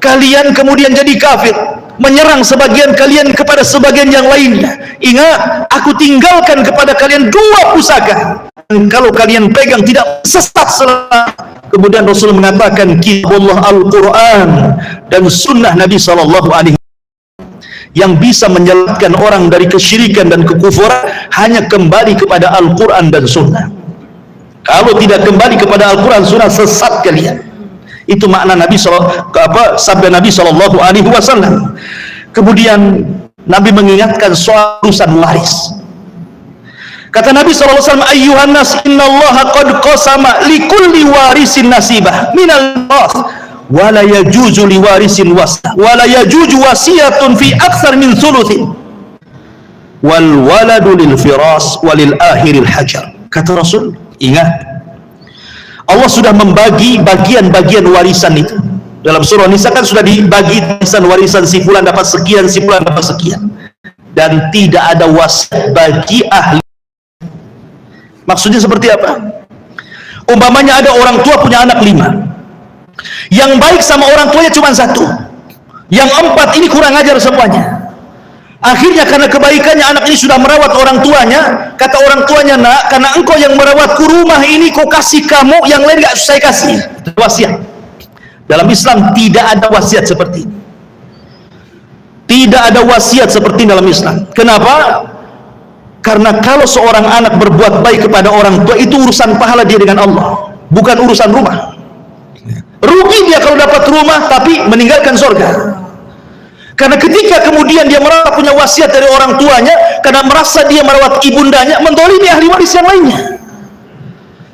kalian kemudian jadi kafir, menyerang sebagian kalian kepada sebagian yang lainnya. Ingat, aku tinggalkan kepada kalian dua pusaka, dan kalau kalian pegang tidak sesat selama. Kemudian Rasul mengatakan, kitabullah Al-Quran dan sunnah Nabi SAW. Yang bisa menyelamatkan orang dari kesyirikan dan kekufuran hanya kembali kepada Al-Quran dan sunnah. Kalau tidak kembali kepada Al-Quran sunnah, sesat kalian. Itu makna sabda Nabi SAW. Kemudian Nabi mengingatkan soal urusan waris. Kata Nabi SAW, ayyuhan nas innallaha qad qasama likulli warisin nasibah minal mirath wala yajuzu liwarisin wasa wala yajuzu wasiyatun fi akthar min thuluthin wal waladu lil firas walil akhiril hajar. Kata Rasul, ingat, Allah sudah membagi bagian-bagian warisan itu. Dalam surah Nisa kan sudah dibagi warisan si fulan dapat sekian, si fulan dapat sekian, dan tidak ada wasiat bagi ahli. Maksudnya seperti apa? Umpamanya ada orang tua punya anak 5, yang baik sama orang tuanya cuma 1, yang 4 ini kurang ajar semuanya. Akhirnya karena kebaikannya anak ini sudah merawat orang tuanya, kata orang tuanya, nak, karena engkau yang merawatku, rumah ini kau kasih kamu, yang lain gak saya kasih. Wasiat. Dalam Islam tidak ada wasiat seperti ini. Tidak ada wasiat seperti ini dalam Islam. Kenapa? Karena kalau seorang anak berbuat baik kepada orang tua, itu urusan pahala dia dengan Allah, bukan urusan rumah. Rugi dia kalau dapat rumah tapi meninggalkan surga. Karena ketika kemudian dia merasa punya wasiat dari orang tuanya, karena merasa dia merawat ibundanya, mendolimi ahli waris yang lainnya.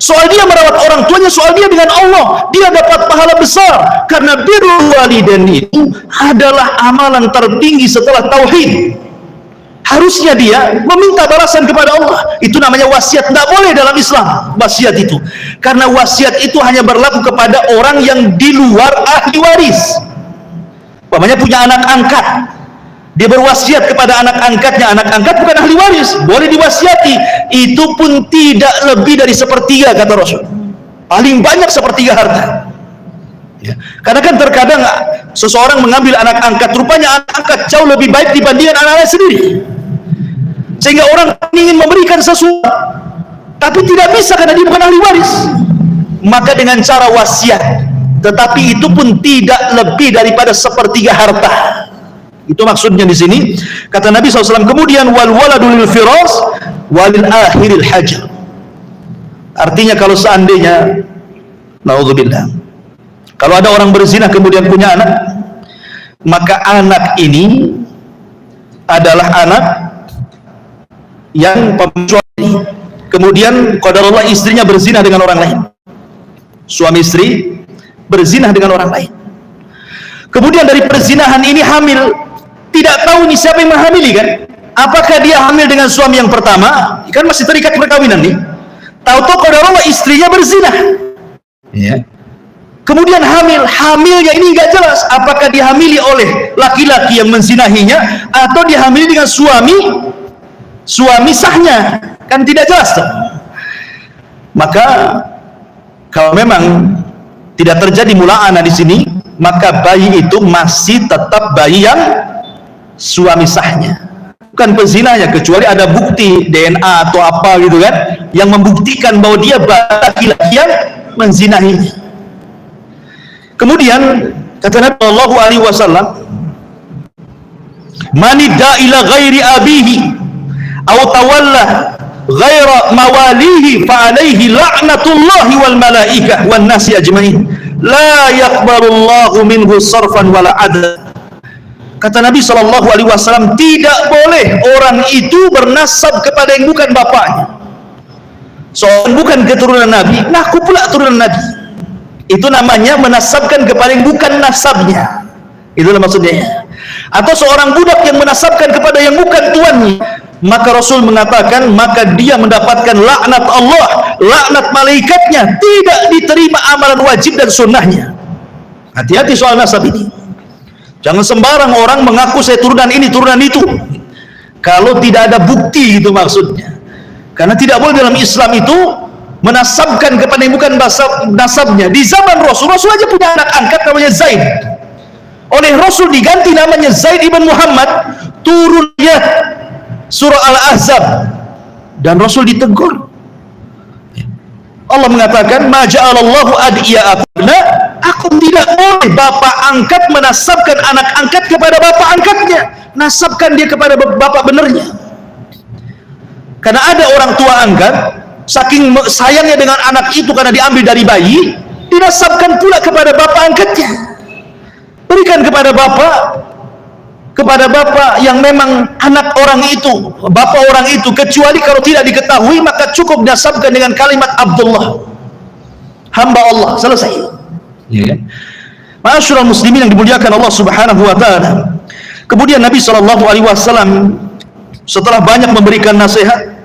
Soal dia merawat orang tuanya, soal dia dengan Allah, dia dapat pahala besar. Karena birrul walidain itu adalah amalan tertinggi setelah tauhid. Harusnya dia meminta balasan kepada Allah. Itu namanya wasiat. Tidak boleh dalam Islam wasiat itu, karena wasiat itu hanya berlaku kepada orang yang di luar ahli waris. Umpamanya punya anak angkat, dia berwasiat kepada anak angkatnya. Anak angkat bukan ahli waris, boleh diwasiati. Itu pun tidak lebih dari 1/3 kata Rasul. Paling banyak 1/3 harta. Ya. Karena kan terkadang seseorang mengambil anak angkat, rupanya anak angkat jauh lebih baik dibandingkan anak-anak sendiri, sehingga orang ingin memberikan sesuatu tapi tidak bisa karena dia bukan ahli waris. Maka dengan cara wasiat, tetapi itu pun tidak lebih daripada 1/3 harta. Itu maksudnya di sini. Kata Nabi SAW, kemudian wal waladu lil firas walil akhiril hajar. Artinya kalau seandainya, naudzubillah, kalau ada orang berzina kemudian punya anak, maka anak ini adalah anak yang pembunuh. Kemudian qadarullah istrinya berzina dengan orang lain, suami istri berzina dengan orang lain. Kemudian dari perzinahan ini hamil, tidak tahu nih siapa yang menghamili kan? Apakah dia hamil dengan suami yang pertama? Kan masih terikat perkawinan nih. Tahu-tahu qadarullah istrinya berzina. Ya. Kemudian hamilnya ini nggak jelas. Apakah dihamili oleh laki-laki yang menzinahinya atau dihamili dengan suami sahnya? Kan tidak jelas tuh. Maka kalau memang tidak terjadi mula'anah di sini, maka bayi itu masih tetap bayi yang suami sahnya, bukan pezinanya, kecuali ada bukti DNA atau apa gitu kan, yang membuktikan bahwa dia laki-laki yang menzinahinya. Kemudian kata Nabi Shallallahu Alaihi Wasallam, manidda ila ghairi abihi aw tawalla ghaira mawalihi fa alaihi la'natullahi wal malaikah wan nasi ajmain la yaqbalullahu minhu sarfan wala adl. Kata Nabi Shallallahu Alaihi Wasallam, tidak boleh orang itu bernasab kepada yang bukan bapaknya. Soalnya bukan keturunan Nabi, ngaku pula keturunan Nabi. Itu namanya menasabkan kepada yang bukan nasabnya. Itulah maksudnya. Atau seorang budak yang menasabkan kepada yang bukan tuannya, maka Rasul mengatakan, maka dia mendapatkan laknat Allah, laknat malaikatnya, tidak diterima amalan wajib dan sunnahnya. Hati-hati soal nasab ini. Jangan sembarang orang mengaku saya turunan ini, turunan itu, kalau tidak ada bukti, itu maksudnya. Karena tidak boleh dalam Islam itu menasabkan kepada yang bukan nasabnya. Di zaman Rasul aja punya anak angkat namanya Zaid. Oleh Rasul diganti namanya Zaid ibn Muhammad, turunnya surah Al-Ahzab, dan Rasul ditegur. Allah mengatakan, ma ja'alallahu adiya'akuna, aku tidak boleh bapak angkat menasabkan anak angkat kepada bapak angkatnya, nasabkan dia kepada bapak benernya. Karena ada orang tua angkat, saking sayangnya dengan anak itu karena diambil dari bayi, dinasabkan pula kepada bapak angkatnya. Berikan kepada bapak yang memang anak orang itu, bapak orang itu, kecuali kalau tidak diketahui, maka cukup dinasabkan dengan kalimat Abdullah, hamba Allah, selesai. Yeah. Ma'asyiral muslimin yang dimuliakan Allah Subhanahu wa taala. Kemudian Nabi SAW setelah banyak memberikan nasihat,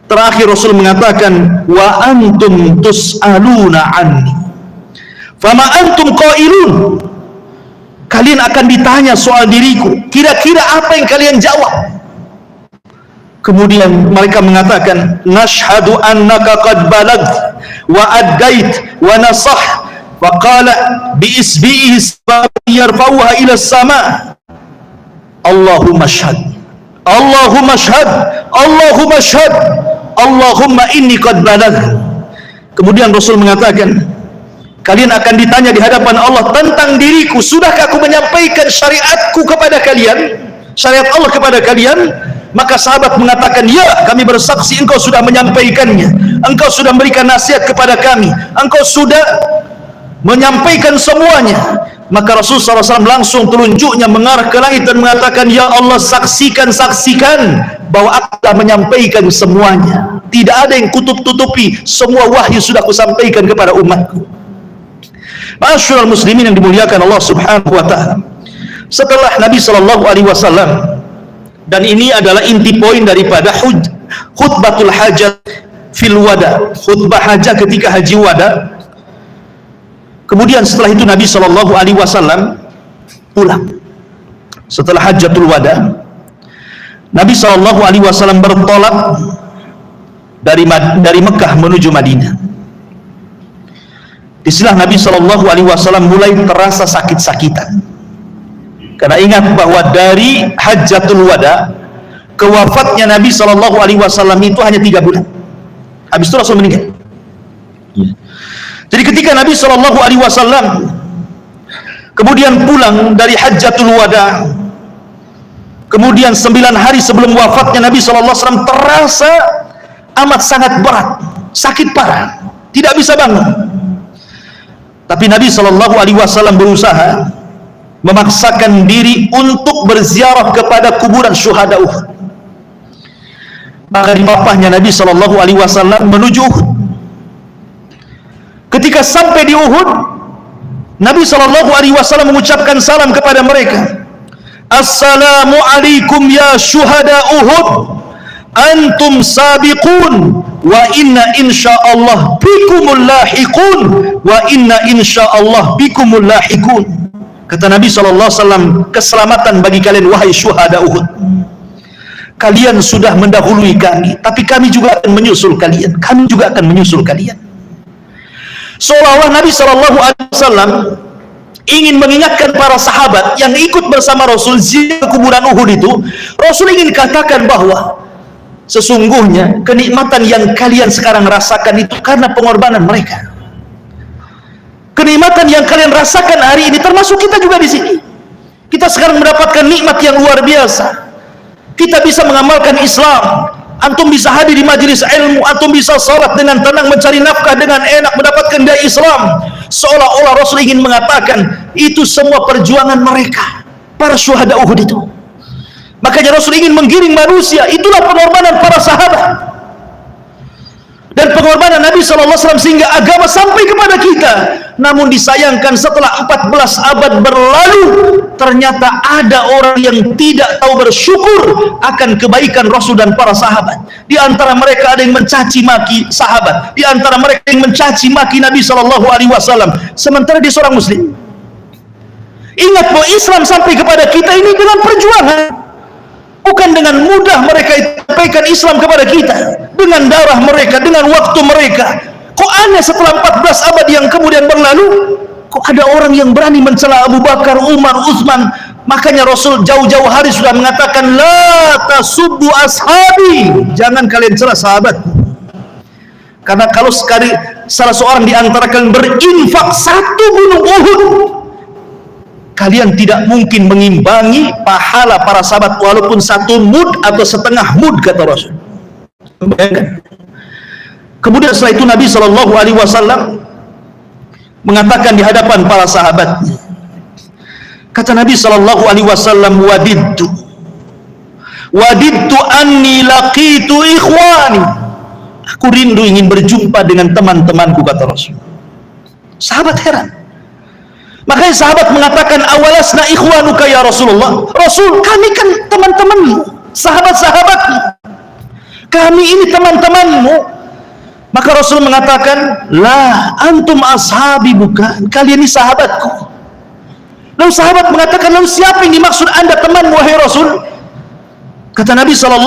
terakhir Rasul mengatakan, wa antum tus'aluna anni fama antum qailun. Kalian akan ditanya soal diriku, kira-kira apa yang kalian jawab? Kemudian mereka mengatakan, nashhadu annaka qad balagh wa addait wa nasah. Faqala biisbihi yarfa'uha ila as-sama'. Allahumma shahad, Allahumma shahad, Allahumma shahad, Allahumma inni qad balagh. Kemudian Rasul mengatakan, kalian akan ditanya di hadapan Allah tentang diriku, sudahkah aku menyampaikan syariatku kepada kalian, syariat Allah kepada kalian? Maka sahabat mengatakan, ya, kami bersaksi engkau sudah menyampaikannya, engkau sudah memberikan nasihat kepada kami, engkau sudah menyampaikan semuanya. Maka Rasulullah SAW langsung telunjuknya mengarah ke langit dan mengatakan, ya Allah, saksikan bahwa aku telah menyampaikan semuanya, tidak ada yang kutup-tutupi, semua wahyu sudah kusampaikan kepada umatku. Ma'asyiral muslimin yang dimuliakan Allah Subhanahu wa taala. Setelah Nabi SAW, dan ini adalah inti poin daripada khutbatul hajat fil wada, khutbah hajat ketika haji wada. Kemudian setelah itu Nabi SAW pulang. Setelah hajatul wada, Nabi SAW bertolak dari Mekah menuju Madinah. Disinilah Nabi SAW mulai terasa sakit-sakitan. Karena ingat bahwa dari hajatul wada ke wafatnya Nabi SAW itu hanya 3 bulan. Habis itu Rasul meninggal. Jadi ketika Nabi SAW kemudian pulang dari hajatul wada, kemudian 9 hari sebelum wafatnya Nabi SAW terasa amat sangat berat, sakit parah, tidak bisa bangun. Tapi Nabi SAW berusaha memaksakan diri untuk berziarah kepada kuburan syuhada Uhud. Maka di papahnya Nabi SAW menuju Uhud. Ketika sampai di Uhud, Nabi SAW mengucapkan salam kepada mereka. Assalamu alaikum ya syuhada Uhud, antum sabiqun wa inna insyaallah bikumul lahiqun, wa inna insyaallah bikumul lahiqun. Kata Nabi SAW, keselamatan bagi kalian wahai syuhada Uhud. Kalian sudah mendahului kami, tapi kami juga akan menyusul kalian, kami juga akan menyusul kalian. Seolah-olah Nabi SAW ingin mengingatkan para sahabat yang ikut bersama Rasul ziarah kuburan Uhud itu. Rasul ingin katakan bahwa sesungguhnya kenikmatan yang kalian sekarang rasakan itu karena pengorbanan mereka. Kenikmatan yang kalian rasakan hari ini, termasuk kita juga di sini. Kita sekarang mendapatkan nikmat yang luar biasa. Kita bisa mengamalkan Islam. Antum bisa hadir di majelis ilmu, antum bisa salat dengan tenang, mencari nafkah dengan enak, mendapatkan dai Islam. Seolah-olah Rasul ingin mengatakan itu semua perjuangan mereka, para syuhada Uhud itu. Makanya Rasul ingin menggiring manusia, itulah pengorbanan para sahabat dan pengorbanan Nabi SAW sehingga agama sampai kepada kita. Namun disayangkan setelah 14 abad berlalu, ternyata ada orang yang tidak tahu bersyukur akan kebaikan Rasul dan para sahabat. Di antara mereka ada yang mencaci maki sahabat, di antara mereka yang mencaci maki Nabi SAW, sementara dia seorang muslim. Ingat bahwa Islam sampai kepada kita ini dengan perjuangan, bukan dengan mudah. Mereka sampaikan Islam kepada kita dengan darah mereka, dengan waktu mereka. Kok aneh setelah 14 abad yang kemudian berlalu, kok ada orang yang berani mencela Abu Bakar, Umar, Utsman? Makanya Rasul jauh-jauh hari sudah mengatakan, la tasubbu ashabi, jangan kalian cela sahabat. Karena kalau sekali salah seorang di antara kalian berinfak 1 gunung Uhud, kalian tidak mungkin mengimbangi pahala para sahabat walaupun 1 mud atau setengah mud, kata Rasul. Bayangkan. Kemudian setelah itu Nabi SAW mengatakan di hadapan para sahabatnya, kata Nabi SAW, wadidtu anni laqitu ikhwani, aku rindu ingin berjumpa dengan teman-temanku, kata Rasul. Sahabat heran, Makanya sahabat mengatakan, awalasna ikhwanuka ya Rasulullah. Rasul, kami kan teman-temanmu, sahabat-sahabatmu, kami ini teman-temanmu. Maka Rasul mengatakan, la antum ashabi, bukan, kalian ini sahabatku. Lalu sahabat mengatakan, lalu siapa yang dimaksud anda temanmu wahai Rasul? Kata Nabi SAW,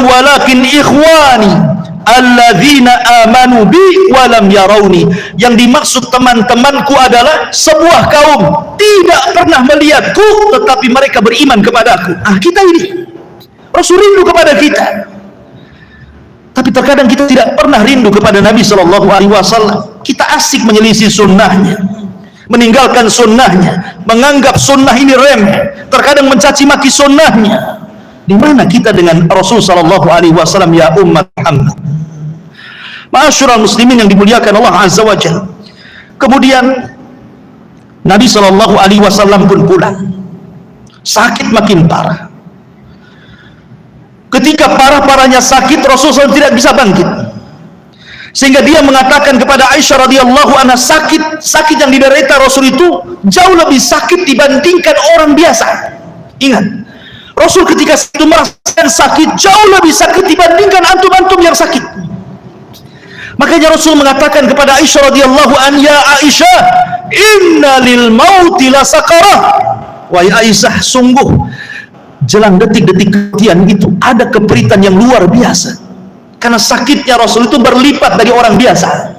walakin ikhwani alladzina amanu bi walam yarawni. Yang dimaksud teman-temanku adalah sebuah kaum tidak pernah melihatku tetapi mereka beriman kepadaku. Kita ini Rasul rindu kepada kita, tapi terkadang kita tidak pernah rindu kepada Nabi SAW. Kita asik menyelisih sunnahnya, meninggalkan sunnahnya, menganggap sunnah ini remeh, terkadang mencaci maki sunnahnya. Di mana kita dengan Rasul SAW, ya umat Muhammad? Ma'asyiral muslimin yang dimuliakan Allah Azza wa Jalla. Kemudian Nabi SAW pun pulang, sakit makin parah. Ketika parah-parahnya sakit, Rasulullah SAW tidak bisa bangkit, sehingga dia mengatakan kepada Aisyah radhiyallahu anha, sakit yang diderita Rasul itu jauh lebih sakit dibandingkan orang biasa. Ingat, Rasul ketika itu merasakan sakit jauh lebih sakit dibandingkan antum-antum yang sakit. Makanya Rasul mengatakan kepada Aisyah radhiyallahu anha, ya Aisyah, inna lil mauti la sakarah. Wahai Aisyah, sungguh jelang detik-detik kematian itu ada keperitan yang luar biasa, karena sakitnya Rasul itu berlipat dari orang biasa.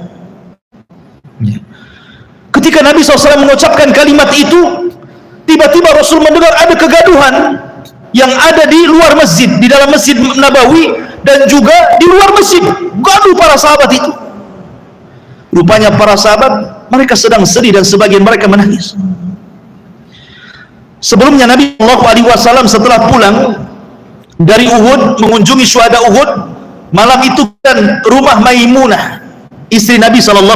Ketika Nabi SAW mengucapkan kalimat itu, tiba-tiba Rasul mendengar ada kegaduhan yang ada di luar masjid, di dalam Masjid Nabawi dan juga di luar masjid. Gaduh para sahabat itu. Rupanya para sahabat mereka sedang sedih dan sebagian mereka menangis. Sebelumnya Nabi SAW setelah pulang dari Uhud, mengunjungi syuhada Uhud, malam itu kan rumah Maimunah, istri Nabi SAW.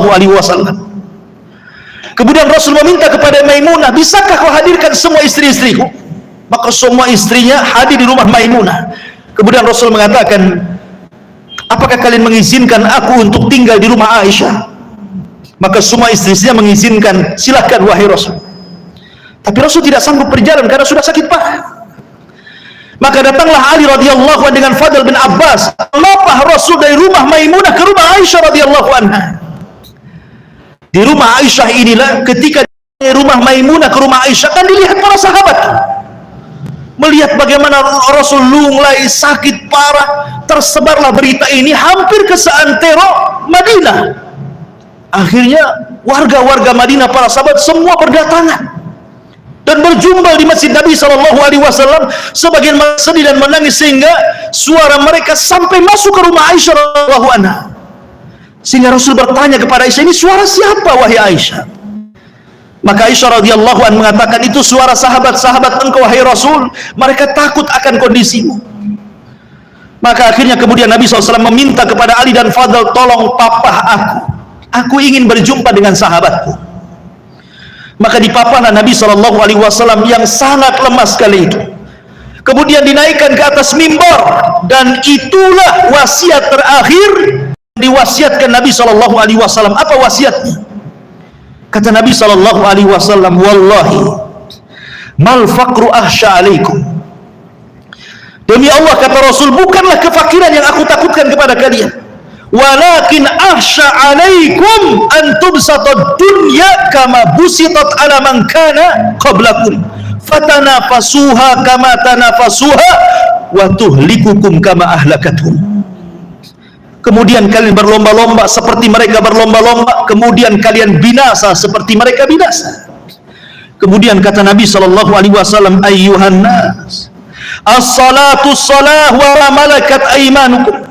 Kemudian Rasul meminta kepada Maimunah, bisakah kau hadirkan semua istri-istriku? Maka semua istrinya hadir di rumah Maimunah. Kemudian Rasul mengatakan, apakah kalian mengizinkan aku untuk tinggal di rumah Aisyah? Maka semua istri-istrinya mengizinkan, silahkan wahai Rasul. Tapi Rasul tidak sanggup berjalan karena sudah sakit parah. Maka datanglah Ali radhiyallahu anhu dengan Fadl bin Abbas, melapah Rasul dari rumah Maimunah ke rumah Aisyah radhiyallahu anha. Di rumah Aisyah inilah, ketika dari rumah Maimunah ke rumah Aisyah, kan dilihat para sahabat, melihat bagaimana Rasul lunglai sakit parah. Tersebarlah berita ini hampir ke seantero Madinah. Akhirnya warga-warga Madinah, para sahabat semua berdatangan dan berjumpa di masjid Nabi SAW. Sebagian sedih dan menangis sehingga suara mereka sampai masuk ke rumah Aisyah radhiyallahu anha. Sehingga Rasul bertanya kepada Aisyah, ini suara siapa wahai Aisyah? Maka Aisyah radhiyallahu anha mengatakan, itu suara sahabat-sahabat engkau wahai Rasul, mereka takut akan kondisimu. Maka akhirnya kemudian Nabi SAW meminta kepada Ali dan Fadl, tolong papah aku ingin berjumpa dengan sahabatku. Maka dipapahlah Nabi SAW yang sangat lemah sekali itu, kemudian dinaikkan ke atas mimbar, dan itulah wasiat terakhir diwasiatkan Nabi SAW. Apa wasiatnya? Kata Nabi SAW, wallahi mal faqru ahsya alaikum. Demi Allah, kata Rasul, bukanlah kefakiran yang aku takutkan kepada kalian, walakin ahsya alaikum an tubsatad dunya kama busitat ala man kana qablakum fatanafasuha kama tanafasuha wa tuhlikukum kama ahlakathum. Kemudian kalian berlomba-lomba seperti mereka berlomba-lomba, kemudian kalian binasa seperti mereka binasa. Kemudian kata Nabi SAW, ayyuhan nas, as-salatu salah wa ma malakat aymanukum,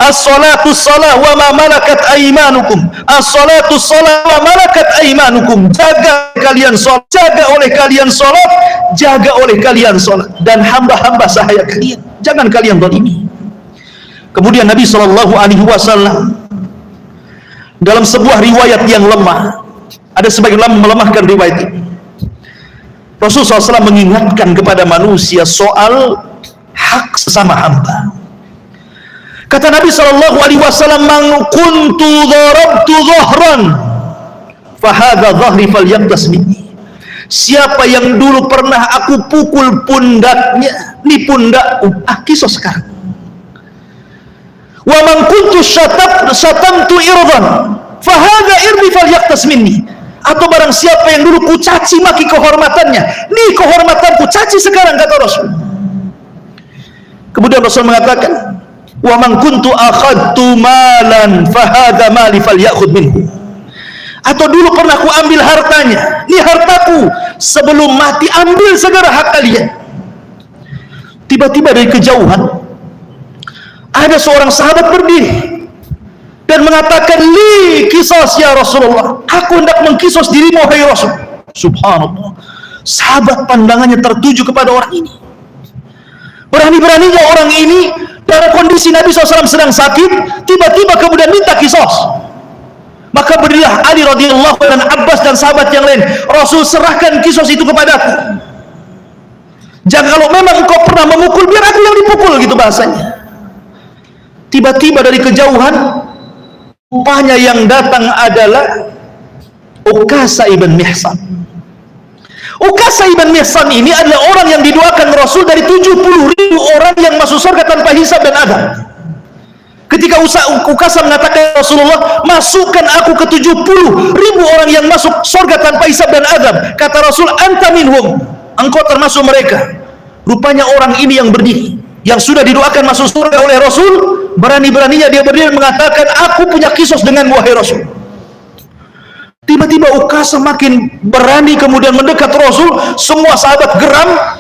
as-salatu salah wa ma malakat aymanukum, as-salatu salah wa malakat aymanukum. Jaga kalian salat, jaga oleh kalian salat, jaga oleh kalian salat, dan hamba-hamba sahaya kalian jangan kalian zalimi. Kemudian Nabi SAW dalam sebuah riwayat yang lemah, ada sebagian ulama melemahkan riwayat ini, Rasulullah SAW mengingatkan kepada manusia soal hak sesama hamba. Kata Nabi SAW, man kuntu dharabtu dhahran fahadha dhahri falyaqtas minni, Siapa yang dulu pernah aku pukul pundaknya, ni pundakku, kisos sekarang. Wa man kuntu syatamtu irdan fahadha irdi falyaqtas minni. Atau barang siapa yang dulu ku caci maki kehormatannya, ni kehormatanku, caci sekarang, kata Rasul. Kemudian Rasul mengatakan, wa man kuntu akhadtu malan fahadha mali falyakhudh minhu. Atau dulu pernah ku ambil hartanya, ni hartaku, sebelum mati ambil segera hak kalian. Tiba-tiba dari kejauhan ada seorang sahabat berdiri dan mengatakan, li kisos ya Rasulullah, aku hendak mengkisos dirimu wahai Rasul. Subhanallah, sahabat pandangannya tertuju kepada orang ini. Berani-beraninya orang ini dalam kondisi Nabi SAW sedang sakit, tiba-tiba kemudian minta kisos. Maka berdirilah Ali radhiyallahu anhu dan Abbas dan sahabat yang lain. Rasul, serahkan kisos itu kepadaku. Jangan, kalau memang engkau pernah memukul, biar aku yang dipukul, gitu bahasanya. Tiba-tiba dari kejauhan, rupanya yang datang adalah Ukasha ibn Mihsan. Ukasha ibn Mihsan ini adalah orang yang didoakan Rasul dari 70.000 orang yang masuk surga tanpa hisab dan adab. Ketika Ukasha mengatakan, Rasulullah, masukkan aku ke 70.000 orang yang masuk surga tanpa hisab dan adab. Kata Rasul, anta minhum, engkau termasuk mereka. Rupanya orang ini yang berdiri, yang sudah didoakan masuk surga oleh Rasul, berani-beraninya dia berdiri mengatakan, aku punya kisos dengan wahai Rasul. Tiba-tiba Ukasha makin berani kemudian mendekat Rasul. Semua sahabat geram.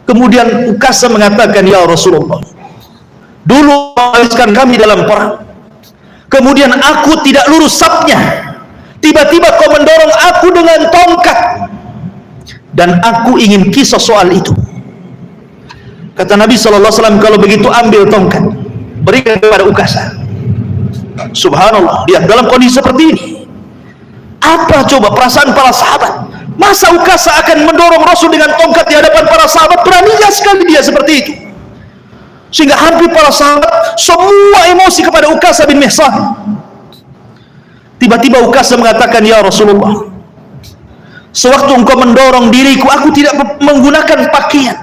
Kemudian Ukasha mengatakan, ya Rasulullah, dulu menghabiskan kami dalam perang, kemudian aku tidak lurus sapnya, tiba-tiba kau mendorong aku dengan tongkat, dan aku ingin kisah soal itu. Kata Nabi SAW, kalau begitu ambil tongkat, berikan kepada Ukasha. Subhanallah, lihat dalam kondisi seperti ini, apa coba perasaan para sahabat? Masa Ukasha akan mendorong Rasul dengan tongkat di hadapan para sahabat? Beraninya sekali dia seperti itu, sehingga hampir para sahabat semua emosi kepada Ukasha bin Mihsan. Tiba-tiba Ukasha mengatakan, ya Rasulullah, sewaktu engkau mendorong diriku, aku tidak menggunakan pakaian.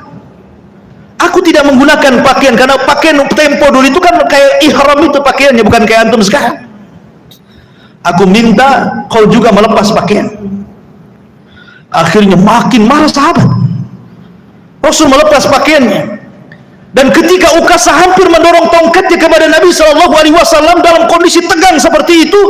Aku tidak menggunakan pakaian, karena pakaian tempo dulu itu kan kayak ihram, itu pakaiannya, bukan kayak antum sekarang. Aku minta kau juga melepas pakaian. Akhirnya makin marah sahabat. Rasul melepas pakaiannya. Dan ketika Ukasha hampir mendorong tongkatnya kepada Nabi SAW dalam kondisi tegang seperti itu,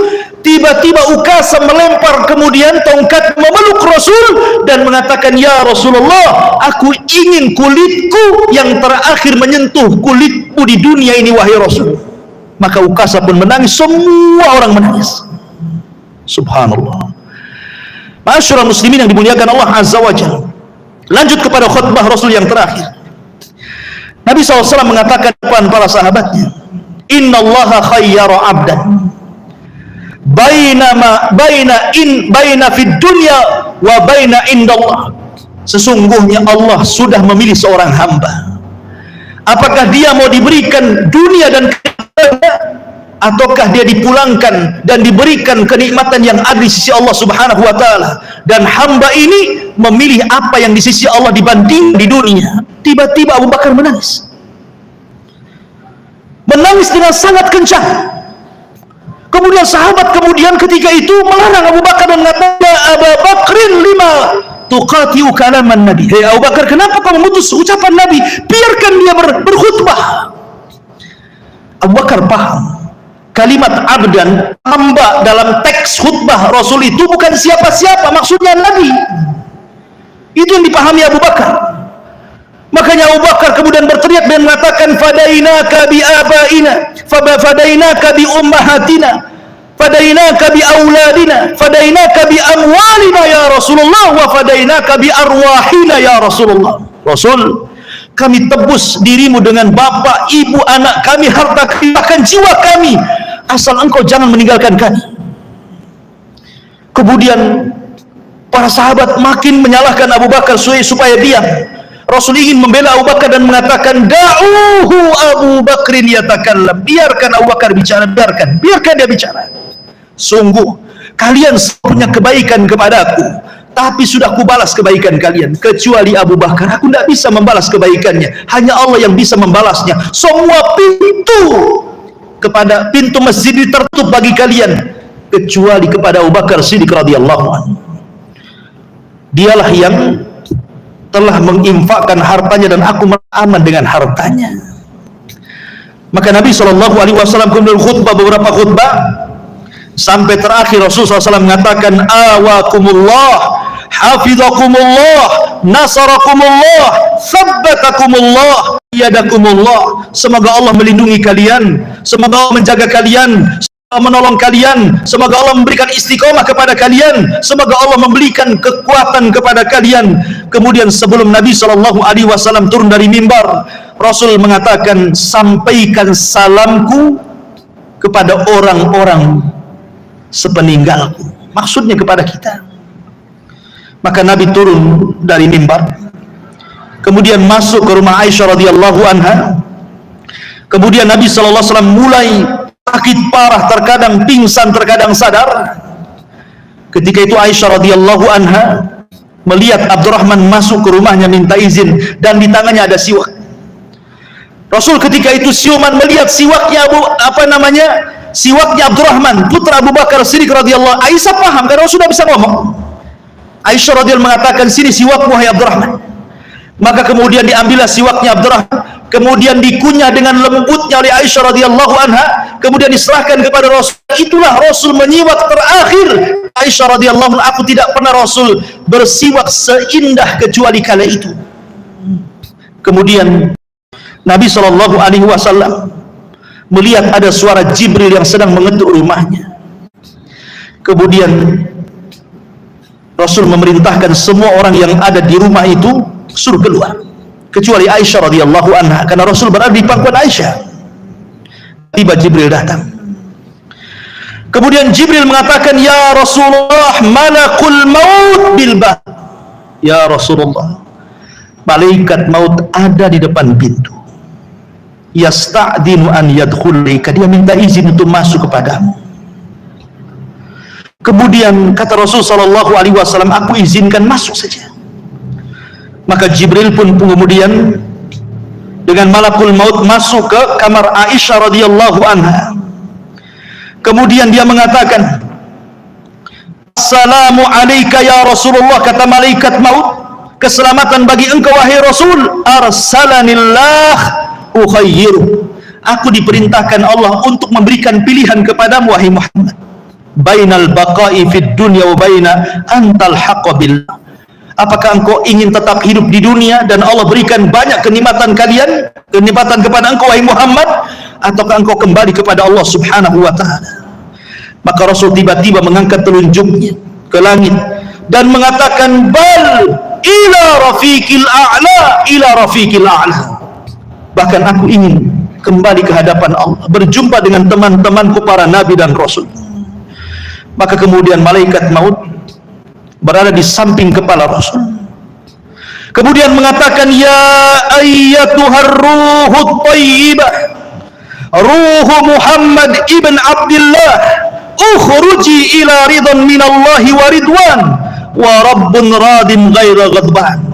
tiba-tiba Ukasha melempar kemudian tongkat, memeluk Rasul dan mengatakan, ya Rasulullah, aku ingin kulitku yang terakhir menyentuh kulitmu di dunia ini wahai Rasul. Maka Ukasha pun menangis, semua orang menangis. Subhanallah. Ma'asyiral muslimin yang dimuliakan Allah Azza wa Jalla. Lanjut kepada khutbah Rasul yang terakhir. Nabi SAW mengatakan kepada para sahabatnya, Inna allaha khayyara abdan baina fid dunya wa baina indallah. Sesungguhnya Allah sudah memilih seorang hamba. Apakah dia mau diberikan dunia dan kenikmatan, ataukah dia dipulangkan dan diberikan kenikmatan yang ada di sisi Allah Subhanahu wa taala? Dan hamba ini memilih apa yang di sisi Allah dibanding di dunia. Tiba-tiba Abu Bakar menangis dengan sangat kencang. Kemudian sahabat kemudian ketika itu melarang Abu Bakar dan mengatakan, ya Abu Bakrin lima tuqatiu kalaman Nabi. Hei Abu Bakar, kenapa kau memutus ucapan Nabi? Biarkan dia berkhutbah. Abu Bakar paham kalimat abdan, hamba, dalam teks khutbah Rasul itu bukan siapa-siapa, maksudnya Nabi. Itu yang dipahami Abu Bakar. Makanya Abu Bakar kemudian berteriak dan mengatakan, fadainaka bi abaina, fadainaka bi ummahatina, fadainaka bi auladina, fadainaka bi amwalina ya Rasulullah, wa fadainaka bi arwahina ya Rasulullah. Rasul, kami tebus dirimu dengan bapak, ibu, anak kami, harta kami, bahkan jiwa kami, asal engkau jangan meninggalkan kami. Kemudian para sahabat makin menyalahkan Abu Bakar supaya diam. Rasul ingin membela Abu Bakar dan mengatakan, da'uhu Abu Bakrin yatakallam, biarkan Abu Bakar bicara, biarkan dia bicara. Sungguh kalian punya kebaikan kepadaku, tapi sudah kubalas kebaikan kalian. Kecuali Abu Bakar, aku tidak bisa membalas kebaikannya, hanya Allah yang bisa membalasnya. Semua pintu masjid tertutup bagi kalian, kecuali kepada Abu Bakar Siddiq radhiyallahu anhu. Dialah yang telah menginfakkan hartanya dan aku aman dengan hartanya. Maka Nabi SAW kemudian khutbah beberapa khutbah sampai terakhir Rasulullah SAW mengatakan, awakumullah, hafizakumullah, nasarakumullah, sabbatakumullah, yadakumullah. Semoga Allah melindungi kalian, semoga Allah menjaga kalian, menolong kalian, semoga Allah memberikan istiqomah kepada kalian, semoga Allah memberikan kekuatan kepada kalian. Kemudian sebelum Nabi SAW turun dari mimbar, Rasul mengatakan, sampaikan salamku kepada orang-orang sepeninggalku, maksudnya kepada kita. Maka Nabi turun dari mimbar, kemudian masuk ke rumah Aisyah radhiyallahu anha. Kemudian Nabi SAW mulai sakit parah, terkadang pingsan, terkadang sadar. Ketika itu Aisyah radhiyallahu anha melihat Abdurrahman masuk ke rumahnya minta izin, dan di tangannya ada siwak. Rasul ketika itu siuman melihat siwaknya siwaknya Abdurrahman, putra Abu Bakar Siddiq radhiyallahu. Aisyah paham karena Rasul sudah bisa ngomong. Aisyah radhiyallahu mengatakan, sini siwakmu wahai Abdurrahman. Maka kemudian diambillah siwaknya Abdurrahman, kemudian dikunyah dengan lembutnya oleh Aisyah radhiyallahu anha, kemudian diserahkan kepada Rasul. Itulah Rasul menyiwak terakhir. Aisyah radhiyallahu anha, aku tidak pernah Rasul bersiwak seindah kecuali kala itu. Kemudian Nabi SAW melihat ada suara Jibril yang sedang mengetuk rumahnya. Kemudian Rasul memerintahkan semua orang yang ada di rumah itu suruh keluar, kecuali Aisyah radhiyallahu anha, karena Rasul berada di pangkuan Aisyah. Tiba Jibril datang. Kemudian Jibril mengatakan, ya Rasulullah, malakul maut bil bab. Ya Rasulullah, malaikat maut ada di depan pintu. Yasta'dinu an yadkhulaika, dia minta izin untuk masuk kepadamu. Kemudian kata Rasul SAW, aku izinkan masuk saja. Maka Jibril pun kemudian dengan malakul maut masuk ke kamar Aisyah radhiyallahu anha. Kemudian dia mengatakan, assalamu alayka ya Rasulullah, kata malaikat maut, keselamatan bagi engkau wahai Rasul. Arsalanillah ukhayyiru, aku diperintahkan Allah untuk memberikan pilihan kepadamu wahai Muhammad, bainal baqa'i fid dunya wa baina antal haqqa billah. Apakah engkau ingin tetap hidup di dunia dan Allah berikan banyak kenikmatan kepada engkau wahai Muhammad, ataukah engkau kembali kepada Allah Subhanahu wa taala? Maka Rasul tiba-tiba mengangkat telunjuknya ke langit dan mengatakan, bal ila rafiqil a'la, ila rafiqil a'la. Bahkan aku ingin kembali ke hadapan Allah, berjumpa dengan teman-temanku para nabi dan rasul. Maka kemudian malaikat maut berada di samping kepala Rasul, kemudian mengatakan, ya ayyatuhar ruhut thayyibah, ruhu Muhammad ibn Abdullah, ukhruji ila ridhan minallahi wa ridwan wa rabbun radin ghaira ghadban.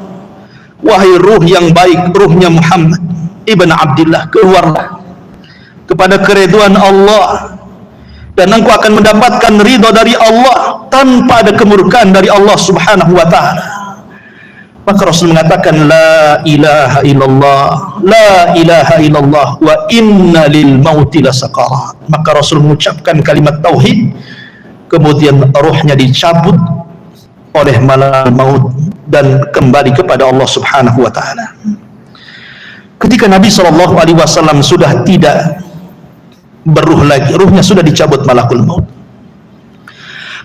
Wahai ruh yang baik, ruhnya Muhammad ibn Abdullah, keluarlah kepada keridhaan Allah, dan engkau akan mendapatkan ridha dari Allah tanpa ada kemurkaan dari Allah Subhanahu wa taala. Maka Rasul mengatakan, la ilaha illallah, la ilaha illallah, wa inna lil mauti lasakarat. Maka Rasul mengucapkan kalimat tauhid, kemudian ruhnya dicabut oleh malaikat maut dan kembali kepada Allah Subhanahu wa taala. Ketika Nabi SAW sudah tidak berruh lagi, ruhnya sudah dicabut malakul maut,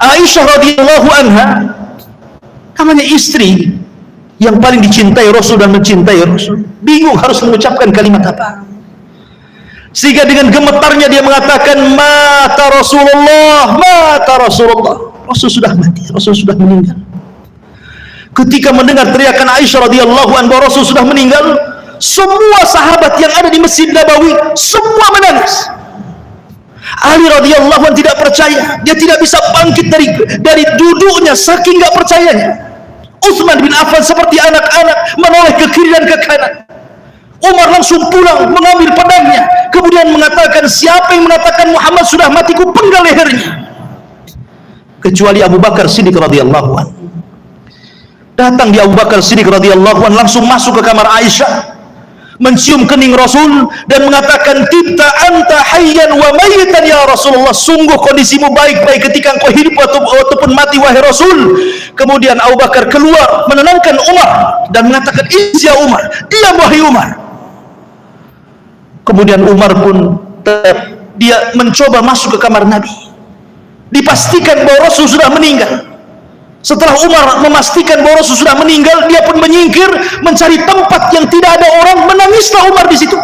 Aisyah radhiyallahu anha, namanya istri yang paling dicintai Rasul dan mencintai Rasul, bingung harus mengucapkan kalimat apa, sehingga dengan gemetarnya dia mengatakan, mata Rasulullah, mata Rasulullah. Rasul sudah mati, Rasul sudah meninggal. Ketika mendengar teriakan Aisyah radhiyallahu anha, Rasul sudah meninggal, semua sahabat yang ada di Masjid Nabawi semua menangis. Ali radhiyallahu anhu tidak percaya, dia tidak bisa bangkit dari duduknya saking gak percayanya. Utsman bin Affan seperti anak-anak menoleh ke kiri dan ke kanan. Umar langsung pulang mengambil pedangnya, kemudian mengatakan, siapa yang mengatakan Muhammad sudah mati, ku penggal lehernya. Kecuali Abu Bakar Siddiq radhiyallahu anhu. Datang di Abu Bakar Siddiq radhiyallahu anhu, langsung masuk ke kamar Aisyah, mencium kening Rasul dan mengatakan, tibta anta hayyan wa mayitan ya Rasulullah, sungguh kondisimu baik-baik ketika engkau hidup ataupun mati wahai Rasul. Kemudian Abu Bakar keluar menenangkan Umar dan mengatakan, ya Umar, diam wahai Umar. Kemudian Umar pun dia mencoba masuk ke kamar Nabi, dipastikan bahwa Rasul sudah meninggal. Setelah Umar memastikan bahwa Rasul sudah meninggal, dia pun menyingkir mencari tempat yang tidak ada orang. Menangislah Umar di situ.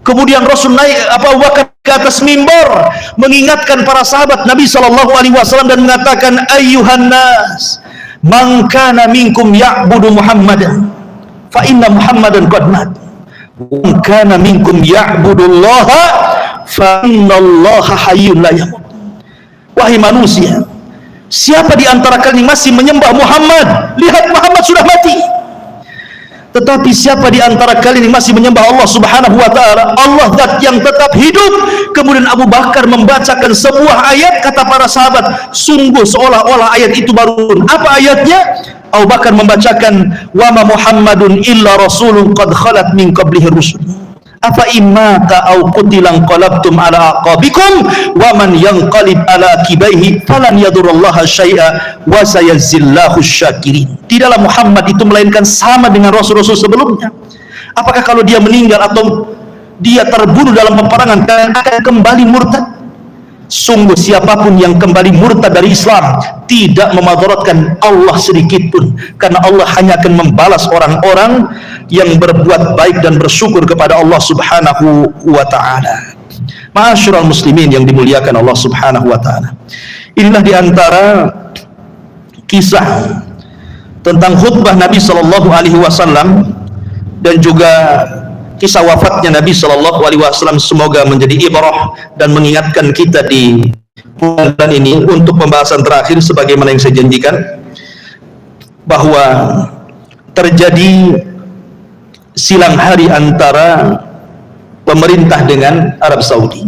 Kemudian Rasul naik, Abu Bakar ke atas mimbar mengingatkan para sahabat Nabi SAW dan mengatakan, ayyuhan nas, man kana minkum ya'budu Muhammadan fa inna Muhammadan qad mat. Man kana minkum ya'budullaha fa innallaha hayyun la yamut. Wahai manusia, siapa di antara kalian yang masih menyembah Muhammad? Lihat, Muhammad sudah mati. Tetapi siapa di antara kalian yang masih menyembah Allah Subhanahu wa taala? Allah zat yang tetap hidup. Kemudian Abu Bakar membacakan sebuah ayat, kata para sahabat, sungguh seolah-olah ayat itu baru. Apa ayatnya? Abu Bakar membacakan, wa ma Muhammadun illa rasulun qad khalat min qablihi rusul. Afa immata au qutilan qalabtum ala aqabikum wa man yanqalib ala akibaihi falan yadurrallaha syai'a wa sayazillahu syakirin. Tidaklah Muhammad itu melainkan sama dengan rasul-rasul sebelumnya. Apakah kalau dia meninggal atau dia terbunuh dalam peperangan akan kembali murtad? Sungguh siapapun yang kembali murtad dari Islam tidak memadaratkan Allah sedikit pun, karena Allah hanya akan membalas orang-orang yang berbuat baik dan bersyukur kepada Allah Subhanahu wa taala. Ma'asyiral muslimin yang dimuliakan Allah Subhanahu wa taala. Inilah diantara kisah tentang khutbah Nabi sallallahu alaihi wasallam dan juga kisah wafatnya Nabi sallallahu alaihi wasallam. Semoga menjadi ibrah dan mengingatkan kita di bulan ini. Untuk pembahasan terakhir, sebagaimana yang saya janjikan, bahwa terjadi silang hari antara pemerintah dengan Arab Saudi.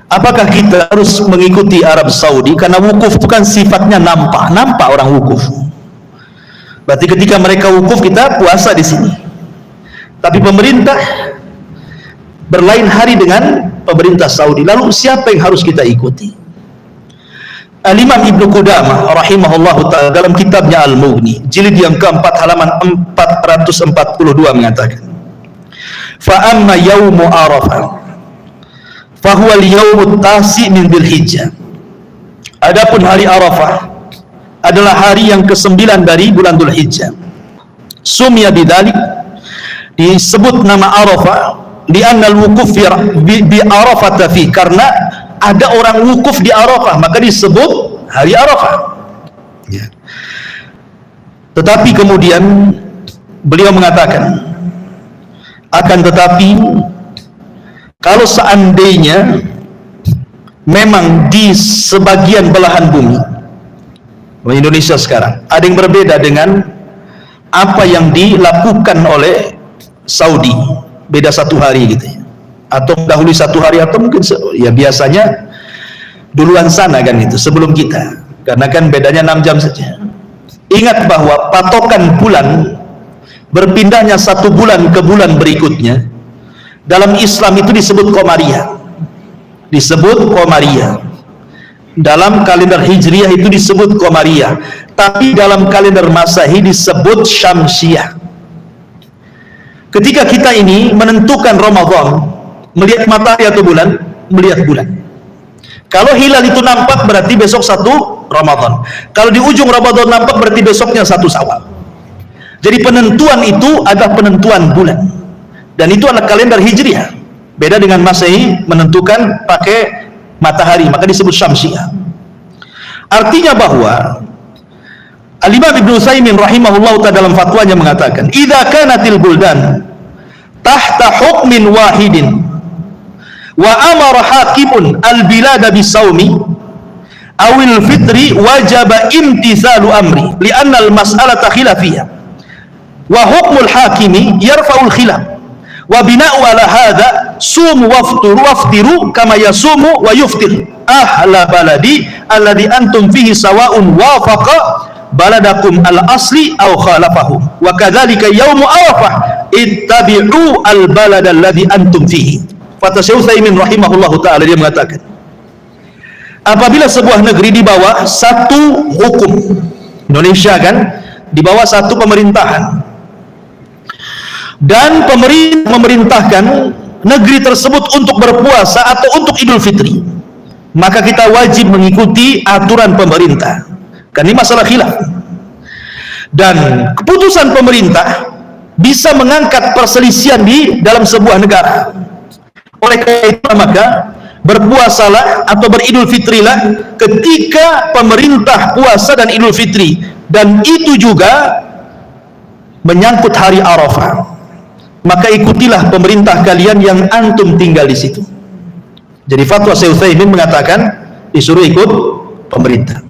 Apakah kita harus mengikuti Arab Saudi? Karena wukuf itu kan sifatnya nampak orang wukuf. Berarti ketika mereka wukuf, kita puasa di sini. Tapi pemerintah berlain hari dengan pemerintah Saudi. Lalu siapa yang harus kita ikuti? Al-Imam Ibnu Qudamah rahimahullahu ta'ala dalam kitabnya Al-Mughni jilid yang keempat halaman 442 mengatakan, fa amma yaumu Arafah fa huwa al-yaumut tasi min Dzulhijjah. Adapun hari Arafah adalah hari yang ke-9 dari bulan Dzulhijjah. Sumya bidzalik, disebut nama Arafah di annal wukuf bi Arafah fi, karena ada orang wukuf di Arafah maka disebut hari Arafah ya. Tetapi kemudian beliau mengatakan, akan tetapi kalau seandainya memang di sebagian belahan bumi Indonesia sekarang ada yang berbeda dengan apa yang dilakukan oleh Saudi, beda 1 hari gitu ya, atau dahulu 1 hari, atau mungkin ya biasanya duluan sana kan gitu, sebelum kita, karena kan bedanya 6 jam saja. Ingat bahwa patokan bulan berpindahnya 1 bulan ke bulan berikutnya dalam Islam itu disebut Qamariyah. Disebut Qamariyah. Dalam kalender Hijriah itu disebut Qamariyah, tapi dalam kalender Masehi disebut Syamsiyah. Ketika kita ini menentukan Ramadan, melihat matahari atau bulan? Melihat bulan. Kalau hilal itu nampak berarti besok 1 Ramadan. Kalau di ujung Ramadan nampak berarti besoknya 1 Syawal. Jadi penentuan itu adalah penentuan bulan. Dan itu adalah kalender Hijriah. Beda dengan Masehi menentukan pakai matahari, maka disebut Syamsiyah. Artinya bahwa Al-Imam Ibnu Utsaimin rahimahullah ta'ala dalam fatwanya mengatakan, idza kanatil buldan tahta hukmin wahidin wa amara hakimun al-bilada bisaumi awil fitri wajaba imtithalu amri li'anna al-mas'alata khilafiyah wa hukmul hakimi yarfa'ul khilaf wa bina'u ala hadha sumu waftiru kama yasumu wa yuftir ahla baladi alladhi antum fihi sawa'un wafaqa baladakum al-asli aw khalafahu wa kadzalika yaumu arafah ittabi'u al-balada alladhi antum fihi. Kata Syekh Utsaimin rahimahullahu taala, dia mengatakan apabila sebuah negeri di bawah satu hukum, Indonesia kan di bawah satu pemerintahan, dan pemerintah memerintahkan negeri tersebut untuk berpuasa atau untuk Idul Fitri, maka kita wajib mengikuti aturan pemerintah. Kan ini masalah khilaf, dan keputusan pemerintah bisa mengangkat perselisihan di dalam sebuah negara. Oleh karena itu maka berpuasalah atau beridul fitrilah ketika pemerintah puasa dan Idul Fitri, dan itu juga menyangkut hari Arafah. Maka ikutilah pemerintah kalian yang antum tinggal di situ. Jadi fatwa Syekh Utsaimin mengatakan disuruh ikut pemerintah.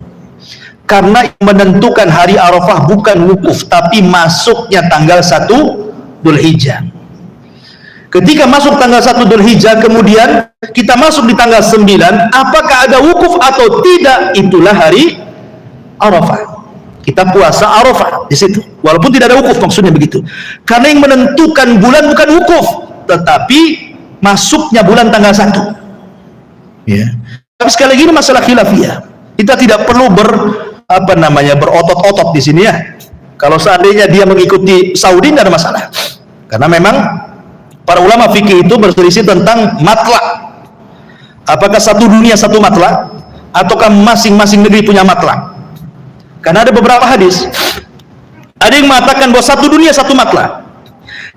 Karena yang menentukan hari Arafah bukan wukuf, tapi masuknya tanggal 1 Dzulhijjah. Ketika masuk tanggal 1 Dzulhijjah, kemudian kita masuk di tanggal 9, apakah ada wukuf atau tidak, itulah hari Arafah. Kita puasa Arafah di situ, walaupun tidak ada wukuf, maksudnya begitu. Karena yang menentukan bulan bukan wukuf, tetapi masuknya bulan tanggal 1. Ya. Tapi sekali lagi ini masalah khilafiyah. Kita tidak perlu berotot-otot di sini ya. Kalau seandainya dia mengikuti Saudi tidak ada masalah. Karena memang para ulama fikih itu berselisih tentang matlak. Apakah satu dunia satu matlak, ataukah masing-masing negeri punya matlak? Karena ada beberapa hadis. Ada yang mengatakan bahwa satu dunia satu matlak.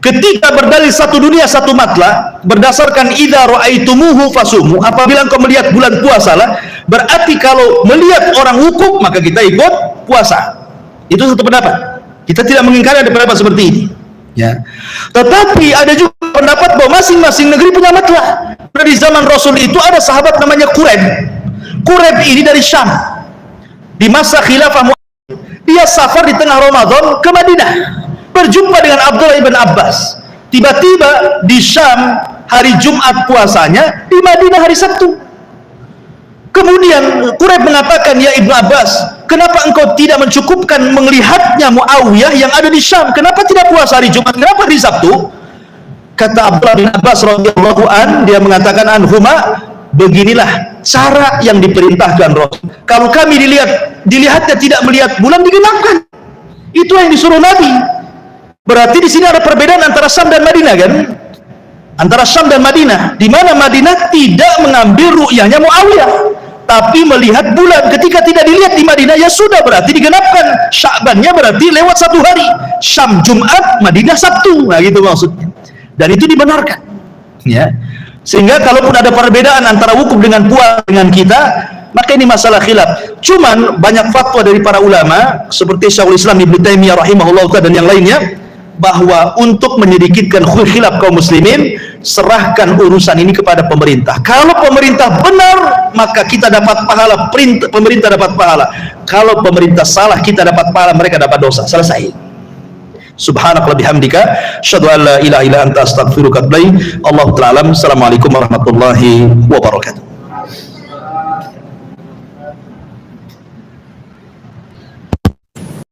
Ketika berdalil satu dunia satu matlak, berdasarkan idza ra'aitumuhu fasumu, apabila engkau melihat bulan puasalah, berarti kalau melihat orang wukuf maka kita ikut puasa. Itu satu pendapat. Kita tidak mengingkari ada pendapat seperti ini. Ya. Tetapi ada juga pendapat bahwa masing-masing negeri punya matlak. Di zaman Rasul itu ada sahabat namanya Quraib. Quraib ini dari Syam. Di masa khilafah Mu'awiyah, dia safar di tengah Ramadan ke Madinah, berjumpa dengan Abdullah ibn Abbas. Tiba-tiba di Syam hari Jumat puasanya, di Madinah hari Sabtu. Kemudian Quraib mengatakan, ya Ibnu Abbas, kenapa engkau tidak mencukupkan melihatnya Muawiyah yang ada di Syam? Kenapa tidak puasa hari Jumat? Kenapa hari Sabtu? Kata Abdullah bin Abbas radhiyallahu an, dia mengatakan anhuma, beginilah cara yang diperintahkan Rasul. Kalau kami dilihatnya tidak melihat bulan, digenapkan. Itu yang disuruh Nabi. Berarti di sini ada perbedaan antara Syam dan Madinah kan? Antara Syam dan Madinah, di mana Madinah tidak mengambil ru'yahnya Muawiyah, tapi melihat bulan. Ketika tidak dilihat di Madinah, ya sudah, berarti digenapkan. Sya'bannya berarti lewat 1 hari. Syam Jumat, Madinah Sabtu. Nah gitu maksudnya. Dan itu dibenarkan. Ya. Sehingga kalaupun ada perbedaan antara wukuf dengan puasa dengan kita, maka ini masalah khilaf. Cuman banyak fatwa dari para ulama seperti Syekhul Islam Ibnu Taimiyah rahimahullah dan yang lainnya, bahwa untuk menyedikitkan khilaf kaum muslimin, serahkan urusan ini kepada pemerintah. Kalau pemerintah benar, maka kita dapat pahala, pemerintah dapat pahala. Kalau pemerintah salah, kita dapat pahala, mereka dapat dosa. Selesai. Subhanakallahumma bihamdika, asyhadu an la ilaha illa anta, astaghfiruka wa atubu ilaik. Allahu ta'ala alam. Assalamualaikum warahmatullahi wabarakatuh.